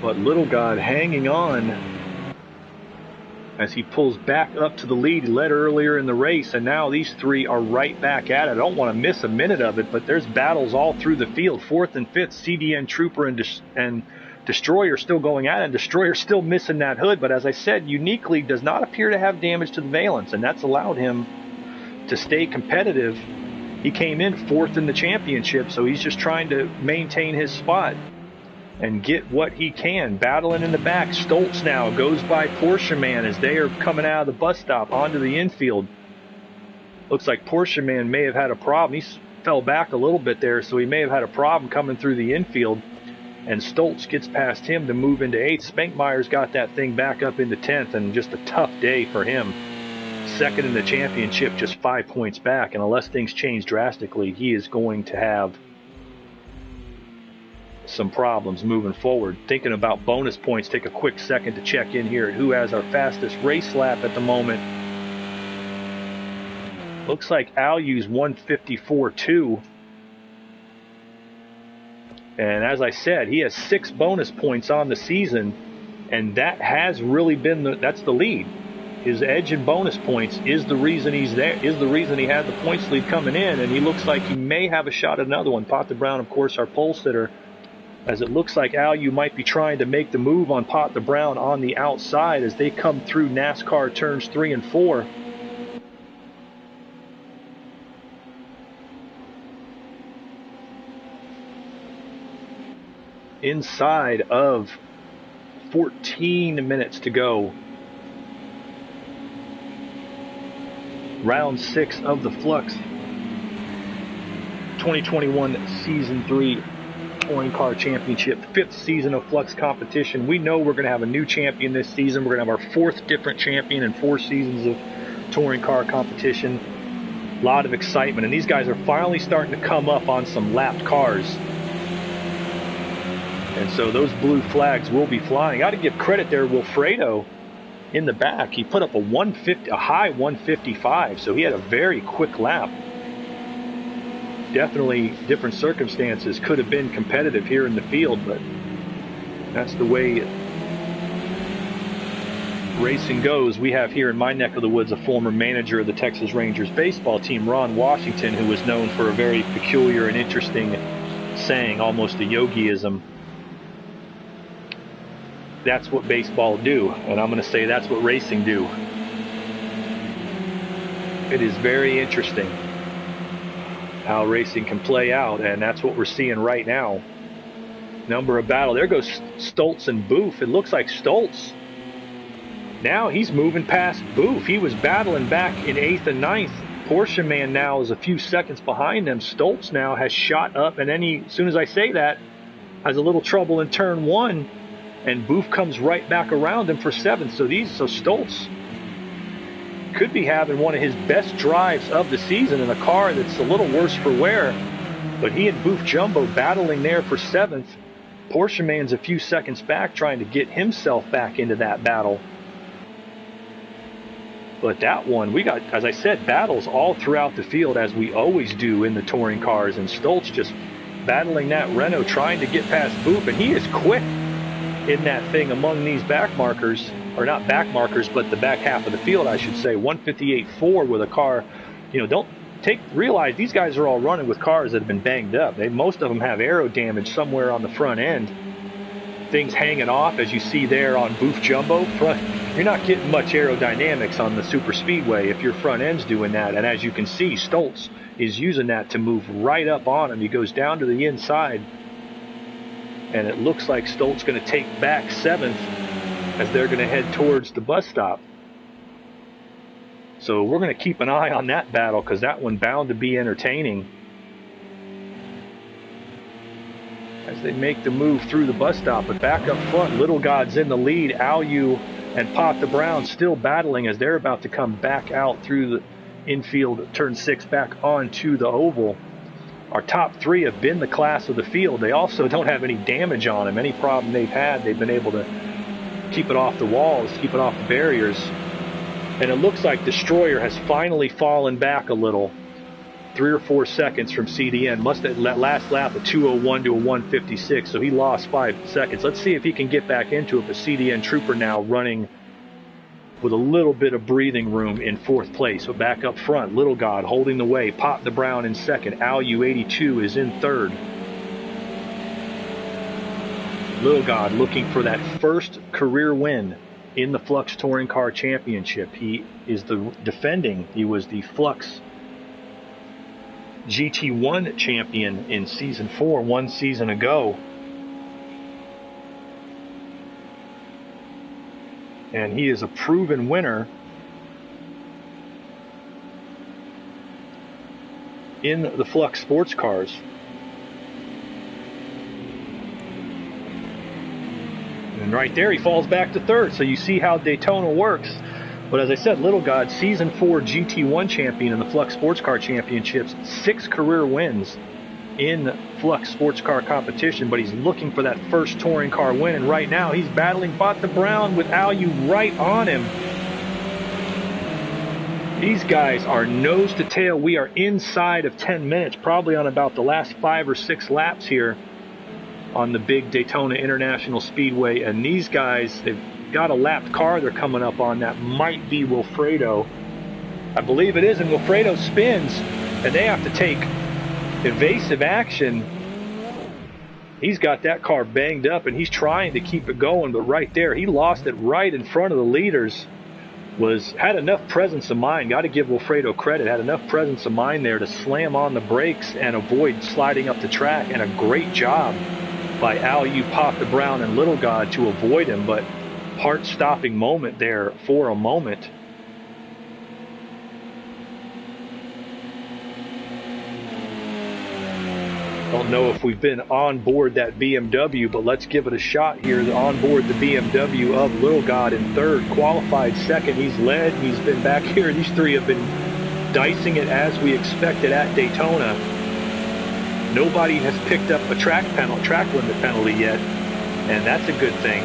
But Little God hanging on as he pulls back up to the lead. He led earlier in the race, and now these three are right back at it. I don't want to miss a minute of it, but there's battles all through the field. Fourth and fifth, CDN Trooper and Destroyer still going at it, and Destroyer still missing that hood, but as I said, uniquely does not appear to have damage to the valence, and that's allowed him to stay competitive. He came in fourth in the championship, so he's just trying to maintain his spot and get what he can. Battling in the back, Stoltz now goes by Porsche Man as they are coming out of the bus stop onto the infield. Looks like Porsche Man may have had a problem. He fell back a little bit there, so he may have had a problem coming through the infield. And Stoltz gets past him to move into 8th. Spankmeyer's got that thing back up into 10th, and just a tough day for him. Second in the championship, just 5 points back, and unless things change drastically, he is going to have some problems moving forward. Thinking about bonus points, take a quick second to check in here at who has our fastest race lap at the moment. Looks like Alu's 154.2. And as I said, he has 6 bonus points on the season, and that has really been that's the lead. His edge in bonus points is the reason he's there, is the reason he had the points lead coming in, and he looks like he may have a shot at another one. Pot the Brown, of course, our pole sitter, as it looks like Alu might be trying to make the move on Pot the Brown on the outside as they come through NASCAR turns 3 and 4. Inside of 14 minutes to go. Round 6 of the Flux 2021 Season 3 Touring Car Championship, 5th season of Flux competition. We know we're going to have a new champion this season. We're going to have our 4th different champion in 4 seasons of Touring Car competition. A lot of excitement, and these guys are finally starting to come up on some lapped cars. And so those blue flags will be flying. Got to give credit there, Wilfredo in the back. He put up a high 155, so he had a very quick lap. Definitely different circumstances. Could have been competitive here in the field, but that's the way racing goes. We have here in my neck of the woods a former manager of the Texas Rangers baseball team, Ron Washington, who was known for a very peculiar and interesting saying, almost a yogiism. That's what baseball do, and I'm going to say that's what racing do. It is very interesting how racing can play out, and that's what we're seeing right now. Number of battle. There goes Stoltz and Booth. It looks like Stoltz. Now he's moving past Booth. He was battling back in 8th and 9th. Porsche Man now is a few seconds behind them. Stoltz now has shot up, and then he, as soon as I say that, has a little trouble in turn 1. and Booth comes right back around him for 7th. So Stoltz could be having one of his best drives of the season in a car that's a little worse for wear. But he and Booth Jumbo battling there for 7th. Porsche man's a few seconds back trying to get himself back into that battle. But that one, we got, as I said, battles all throughout the field as we always do in the touring cars. And Stoltz just battling that Renault, trying to get past Booth. And he is quick in that thing among these back markers. Or not back markers, but the back half of the field, I should say. 158.4 with a car. You know, realize these guys are all running with cars that have been banged up. Most of them have aero damage somewhere on the front end. Things hanging off, as you see there on Booth Jumbo. You're not getting much aerodynamics on the super speedway if your front end's doing that. And as you can see, Stoltz is using that to move right up on him. He goes down to the inside. And it looks like Stoltz going to take back 7th as they're going to head towards the bus stop. So we're going to keep an eye on that battle because that one bound to be entertaining. As they make the move through the bus stop, but back up front, Little God's in the lead. Alu and Pop the Brown still battling as they're about to come back out through the infield, turn 6 back onto the oval. Our top 3 have been the class of the field. They also don't have any damage on them. Any problem they've had, they've been able to keep it off the walls, keep it off the barriers. And it looks like Destroyer has finally fallen back a little. 3 or 4 seconds from CDN. Must have last lap a 2:01 to a 1:56, so he lost 5 seconds. Let's see if he can get back into it. But CDN Trooper now running with a little bit of breathing room in 4th place. So back up front, Little God holding the way. Pop the Brown in 2nd. Alu 82 is in 3rd. Little God looking for that first career win in the Flux Touring Car Championship. He is the defending. He was the Flux GT1 champion in Season 4 one season ago. And he is a proven winner in the Flux sports cars. And right there, he falls back to 3rd. So you see how Daytona works. But as I said, Little God, Season 4 GT1 champion in the Flux Sports Car Championships, 6 career wins in Flux Sports Car competition, but he's looking for that first touring car win, and right now he's battling Bot the Brown with Alu right on him. These guys are nose to tail. We are inside of 10 minutes, probably on about the last 5 or 6 laps here on the big Daytona International Speedway, and these guys, they've got a lapped car they're coming up on. That might be Wilfredo. I believe it is, and Wilfredo spins, and they have to take evasive action. He's got that car banged up, and he's trying to keep it going, but right there, he lost it right in front of the leaders. Had enough presence of mind, got to give Wilfredo credit, had enough presence of mind there to slam on the brakes and avoid sliding up the track, and a great job by Alu, Pop the Brown, and Little God to avoid him, but heart-stopping moment there for a moment. Don't know if we've been on board that BMW, but let's give it a shot here. On board the BMW of Little God in 3rd, qualified 2nd. He's led, he's been back here. These 3 have been dicing it as we expected at Daytona. Nobody has picked up a track limit penalty yet, and that's a good thing.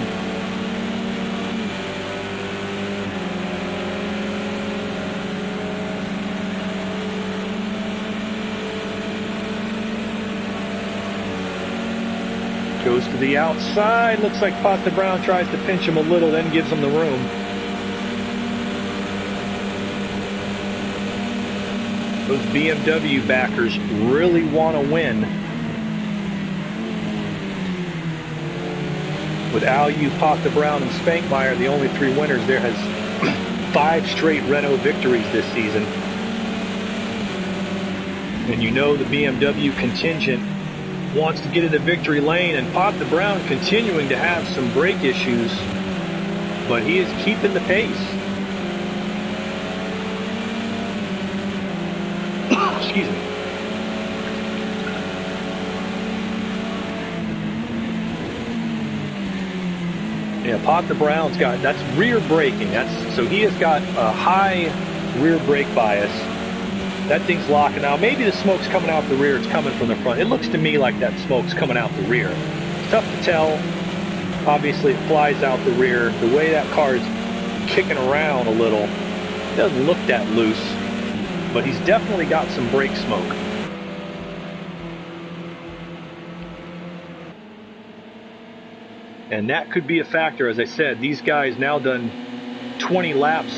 Goes to the outside. Looks like Pot the Brown tries to pinch him a little, then gives him the room. Those BMW backers really want to win. With Alu, Pot the Brown, and Spankmeyer, the only 3 winners, there has 5 straight Renault victories this season. And you know the BMW contingent wants to get into victory lane, and Pop the Brown continuing to have some brake issues, but he is keeping the pace. Excuse me. Yeah, Pot the Brown's got, that's rear braking. So he has got a high rear brake bias. That thing's locking out. Maybe the smoke's coming out the rear. It's coming from the front. It looks to me like that smoke's coming out the rear. It's tough to tell. Obviously, it flies out the rear. The way that car is kicking around a little, it doesn't look that loose, but he's definitely got some brake smoke. And that could be a factor. As I said, these guys now done 20 laps,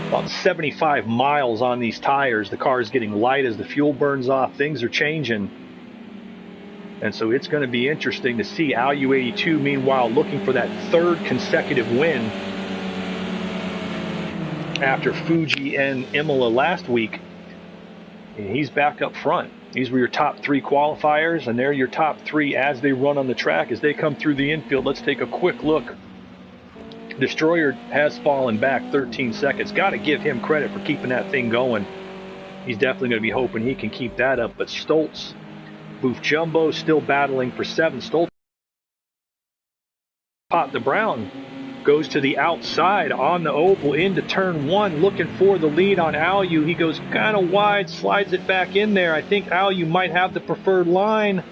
about 75 miles on these tires. The car is getting light as the fuel burns off. Things are changing. And so it's going to be interesting to see Alu82, meanwhile, looking for that third consecutive win after Fuji and Imola last week. And he's back up front. These were your top 3 qualifiers, and they're your top 3 as they run on the track, as they come through the infield. Let's take a quick look. Destroyer has fallen back 13 seconds. Got to give him credit for keeping that thing going. He's definitely going to be hoping he can keep that up. But Stoltz, Booth Jumbo still battling for 7. Stoltz, Pot the Brown goes to the outside on the oval into turn 1, looking for the lead on Alu. He goes kind of wide, slides it back in there. I think Alu might have the preferred line.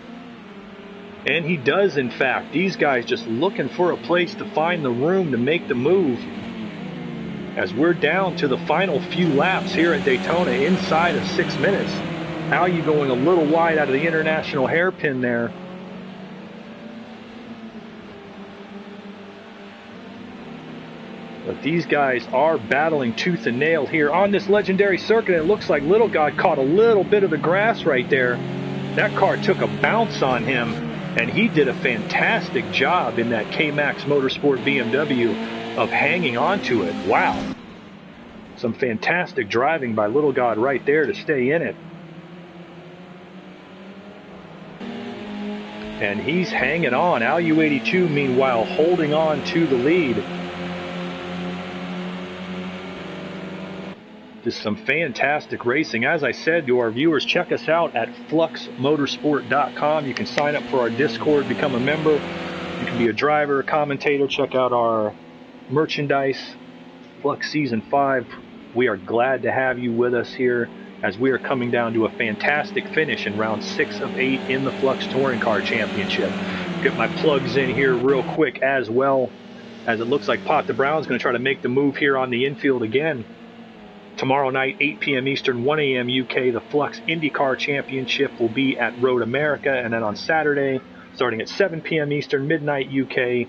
And he does, in fact. These guys just looking for a place to find the room to make the move. As we're down to the final few laps here at Daytona, inside of 6 minutes. Alu going a little wide out of the international hairpin there. But these guys are battling tooth and nail here on this legendary circuit. It looks like Little God caught a little bit of the grass right there. That car took a bounce on him, and he did a fantastic job in that K-Max Motorsport BMW of hanging on to it. Wow. Some fantastic driving by Little God right there to stay in it. And he's hanging on. Alu82, meanwhile, holding on to the lead. Just some fantastic racing. As I said to our viewers, check us out at fluxmotorsport.com. You can sign up for our Discord, become a member. You can be a driver, a commentator, check out our merchandise. Flux Season 5, we are glad to have you with us here as we are coming down to a fantastic finish in round 6 of 8 in the Flux Touring Car Championship. Get my plugs in here real quick as well, as it looks like Pot the Brown's going to try to make the move here on the infield again. Tomorrow night, 8 p.m. Eastern, 1 a.m. UK, the Flux IndyCar Championship will be at Road America. And then on Saturday, starting at 7 p.m. Eastern, midnight UK,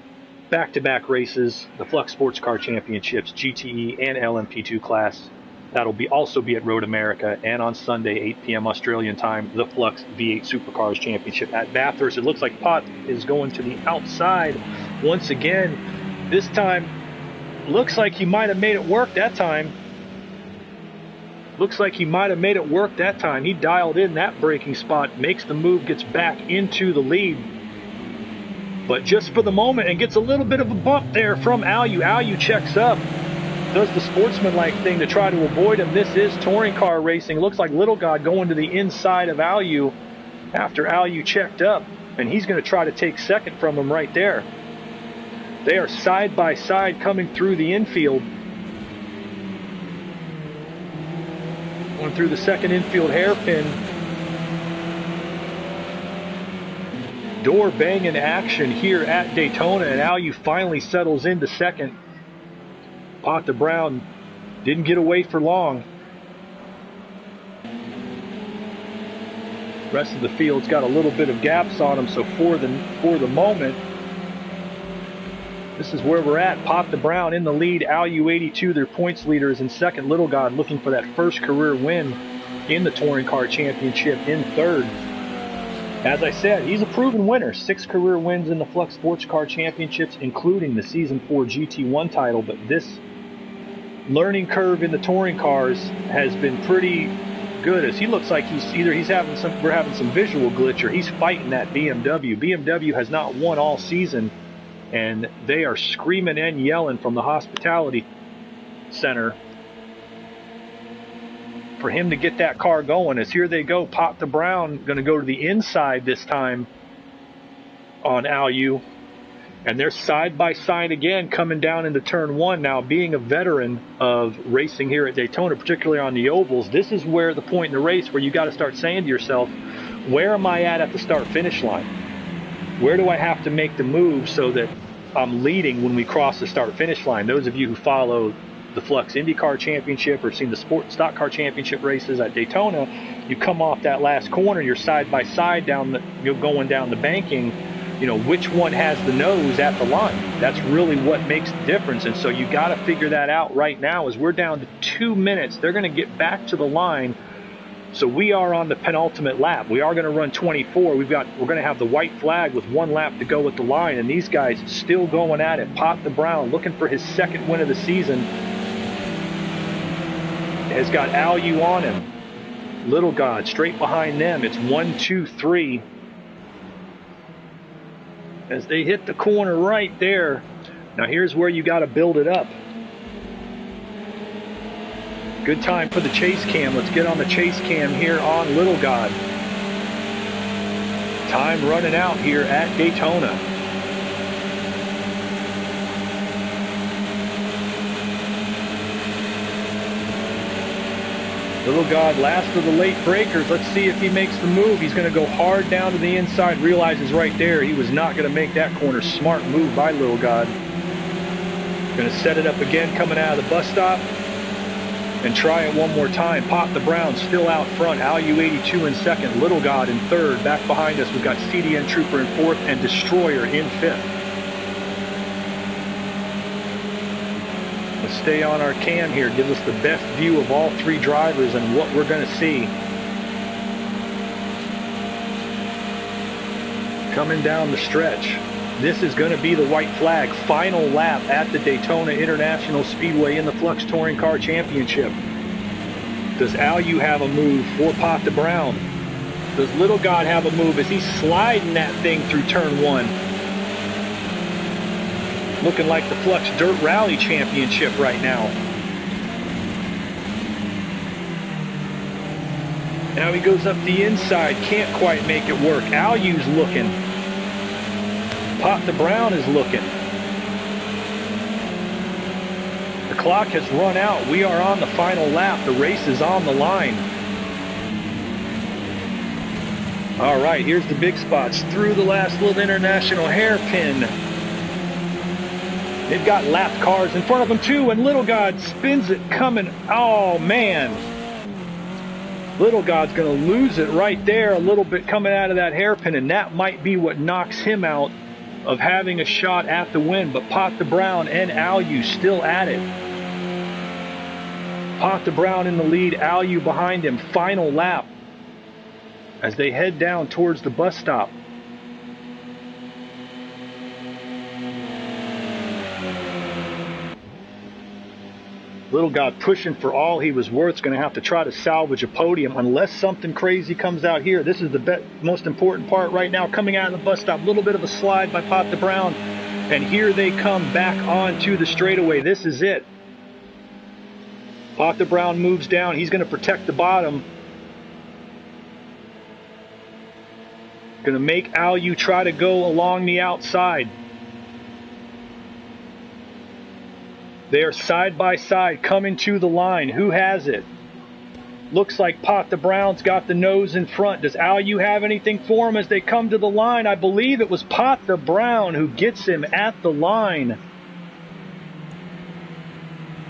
back-to-back races, the Flux Sports Car Championships, GTE and LMP2 class. That'll also be at Road America. And on Sunday, 8 p.m. Australian time, the Flux V8 Supercars Championship at Bathurst. It looks like Pot is going to the outside once again. This time, looks like he might have made it work that time. Looks like he might have made it work that time. He dialed in that braking spot, makes the move, gets back into the lead. But just for the moment, and gets a little bit of a bump there from Alu. Alu checks up, does the sportsmanlike thing to try to avoid him. This is touring car racing. Looks like Little God going to the inside of Alu after Alu checked up. And he's going to try to take second from him right there. They are side by side coming through the infield. Going through the second infield hairpin. Door banging action here at Daytona, and Alu finally settles into second. Pot the Brown didn't get away for long. Rest of the field's got a little bit of gaps on them, so for the moment, this is where we're at. Pot the Brown in the lead. Alu82, their points leader, is in second. Little God looking for that first career win in the Touring Car Championship in third. As I said, he's a proven winner. 6 career wins in the Flux Sports Car Championships, including the Season 4 GT1 title. But this learning curve in the touring cars has been pretty good, as he looks like we're having some visual glitch, or he's fighting that BMW. BMW has not won all season, and they are screaming and yelling from the hospitality center for him to get that car going. As here they go, Pot the Brown going to go to the inside this time on Alu. And they're side by side again coming down into turn one. Now, being a veteran of racing here at Daytona, particularly on the ovals, this is where the point in the race where you got to start saying to yourself, where am I at the start finish line? Where do I have to make the move so that I'm leading when we cross the start finish line? Those of you who follow the Flux IndyCar Championship or seen the Stock Car Championship races at Daytona, you come off that last corner, you're side by side you're going down the banking. You know, which one has the nose at the line? That's really what makes the difference. And so you got to figure that out right now as we're down to 2 minutes. They're going to get back to the line. So we are on the penultimate lap. We are going to run 24. We're going to have the white flag with 1 lap to go at the line. And these guys still going at it. Pop the Brown looking for his 2nd win of the season. Has got Alu on him. Little God straight behind them. It's 1, 2, 3. As they hit the corner right there. Now here's where you got to build it up. Good time for the chase cam. Let's get on the chase cam here on Little God. Time running out here at Daytona. Little God, last of the late breakers. Let's see if he makes the move. He's going to go hard down to the inside. Realizes right there he was not going to make that corner. Smart move by Little God. Going to set it up again coming out of the bus stop. And try it one more time. Pop the Brown still out front. Alu 82 in 2nd. Little God in 3rd. Back behind us we've got CDN Trooper in 4th and Destroyer in 5th. Stay on our cam here, gives us the best view of all 3 drivers and what we're going to see. Coming down the stretch. This is going to be the white flag. Final lap at the Daytona International Speedway in the Flux Touring Car Championship. Does Alu have a move for Pop the Brown? Does Little God have a move? Is he sliding that thing through turn 1? Looking like the Flux Dirt Rally Championship right now. Now he goes up the inside, can't quite make it work. Alu's looking. Pop the Brown is looking. The clock has run out. We are on the final lap. The race is on the line. All right, here's the big spots. Through the last little international hairpin. They've got lapped cars in front of them too, and Little God spins it coming. Oh, man. Little God's going to lose it right there a little bit coming out of that hairpin, and that might be what knocks him out of having a shot at the win. But Pop the Brown and Alu still at it. Pop the Brown in the lead, Alu behind him. Final lap as they head down towards the bus stop. Little God pushing for all he was worth. Going to have to try to salvage a podium unless something crazy comes out here. This is the most important part right now. Coming out of the bus stop, a little bit of a slide by Pop the Brown. And here they come back onto the straightaway. This is it. Pop the Brown moves down. He's going to protect the bottom. Going to make Alu try to go along the outside. They are side by side coming to the line. Who has it? Looks like Pop the Brown's got the nose in front. Does Alu have anything for him as they come to the line? I believe it was Pop the Brown who gets him at the line.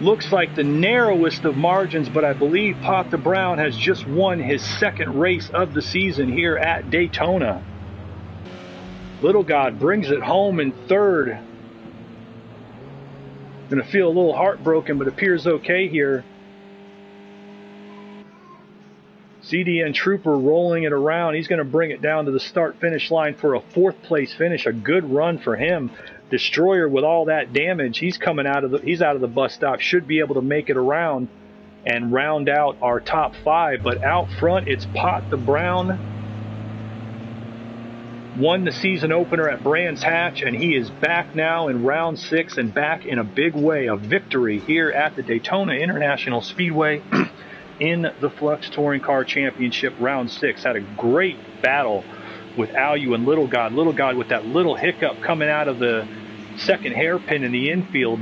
Looks like the narrowest of margins, but I believe Pop the Brown has just won his 2nd race of the season here at Daytona. Little God brings it home in 3rd. Going to feel a little heartbroken, but appears okay here. CDN Trooper rolling it around. He's going to bring it down to the start-finish line for a 4th place finish. A good run for him. Destroyer with all that damage. He's coming out of the bus stop. Should be able to make it around and round out our top 5. But out front, it's Pop the Brown. Won the season opener at Brands Hatch, and he is back now in round 6 and back in a big way. A victory here at the Daytona International Speedway in the Flux Touring Car Championship round 6. Had a great battle with Alu and Little God. Little God with that little hiccup coming out of the second hairpin in the infield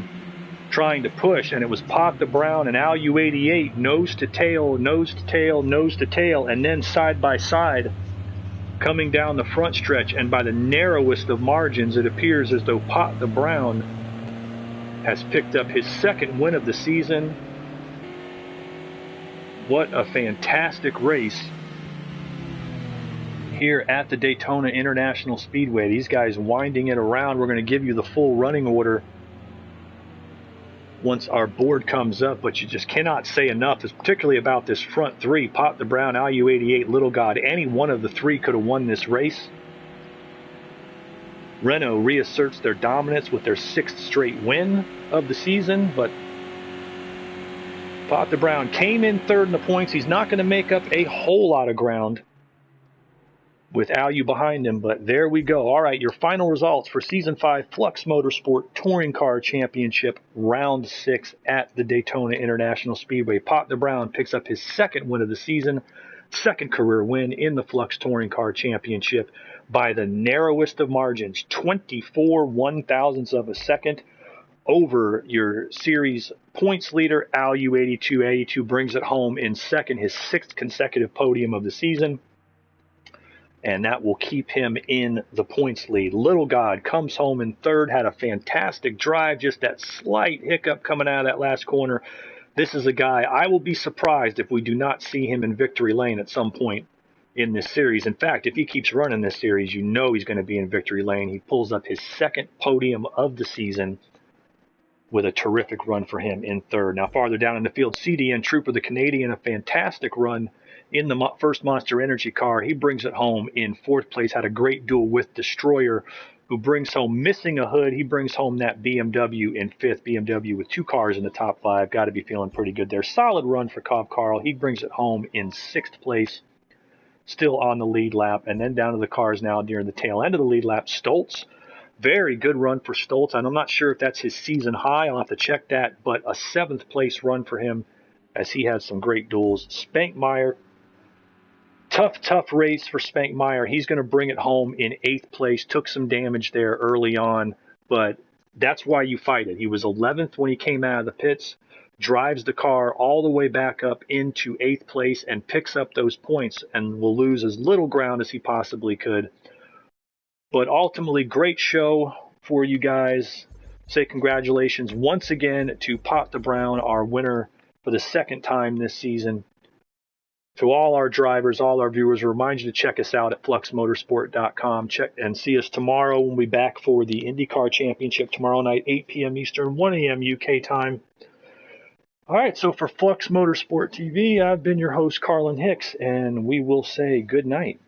trying to push, and it was Pot the Brown and Alu88 nose to tail, nose to tail, nose to tail, and then side by side coming down the front stretch. And by the narrowest of margins, it appears as though Pot the Brown has picked up his second win of the season. What a fantastic race here at the Daytona International Speedway. These guys winding it around. We're going to give you the full running order once our board comes up, but you just cannot say enough, particularly about this front three. Pot the Brown, Alu88, Little God. Any one of the three could have won this race. Renault reasserts their dominance with their 6th straight win of the season, but Pot the Brown came in 3rd in the points. He's not going to make up a whole lot of ground with Alu behind him, but there we go. All right, your final results for Season 5 Flux Motorsport Touring Car Championship Round 6 at the Daytona International Speedway. Pot the Brown picks up his 2nd win of the season, 2nd career win in the Flux Touring Car Championship by the narrowest of margins, 24 one-thousandths of a second over your series points leader, Alu82. Alu82 brings it home in 2nd, his 6th consecutive podium of the season, and that will keep him in the points lead. Little God comes home in 3rd, had a fantastic drive, just that slight hiccup coming out of that last corner. This is a guy, I will be surprised if we do not see him in victory lane at some point in this series. In fact, if he keeps running this series, you know he's going to be in victory lane. He pulls up his 2nd podium of the season with a terrific run for him in 3rd. Now farther down in the field, CDN Trooper, the Canadian, a fantastic run in the first Monster Energy car. He brings it home in 4th place, had a great duel with Destroyer, who brings home, missing a hood, he brings home that BMW in 5th. BMW with 2 cars in the top 5. Got to be feeling pretty good there. Solid run for Cobb Carl. He brings it home in 6th place, still on the lead lap. And then down to the cars now near the tail end of the lead lap. Stoltz, very good run for Stoltz. And I'm not sure if that's his season high. I'll have to check that. But a 7th place run for him as he had some great duels. Spankmeyer, tough race for Spankmeyer. He's going to bring it home in 8th place. Took some damage there early on, but that's why you fight it. He was 11th when he came out of the pits, drives the car all the way back up into 8th place and picks up those points and will lose as little ground as he possibly could. But ultimately, great show for you guys. Say congratulations once again to Pot the Brown, our winner for the 2nd time this season. To all our drivers, all our viewers, we remind you to check us out at fluxmotorsport.com. Check and see us tomorrow. We'll be back for the IndyCar Championship tomorrow night, 8 p.m. Eastern, 1 a.m. UK time. All right, so for Flux Motorsport TV, I've been your host, Carlin Hicks, and we will say good night.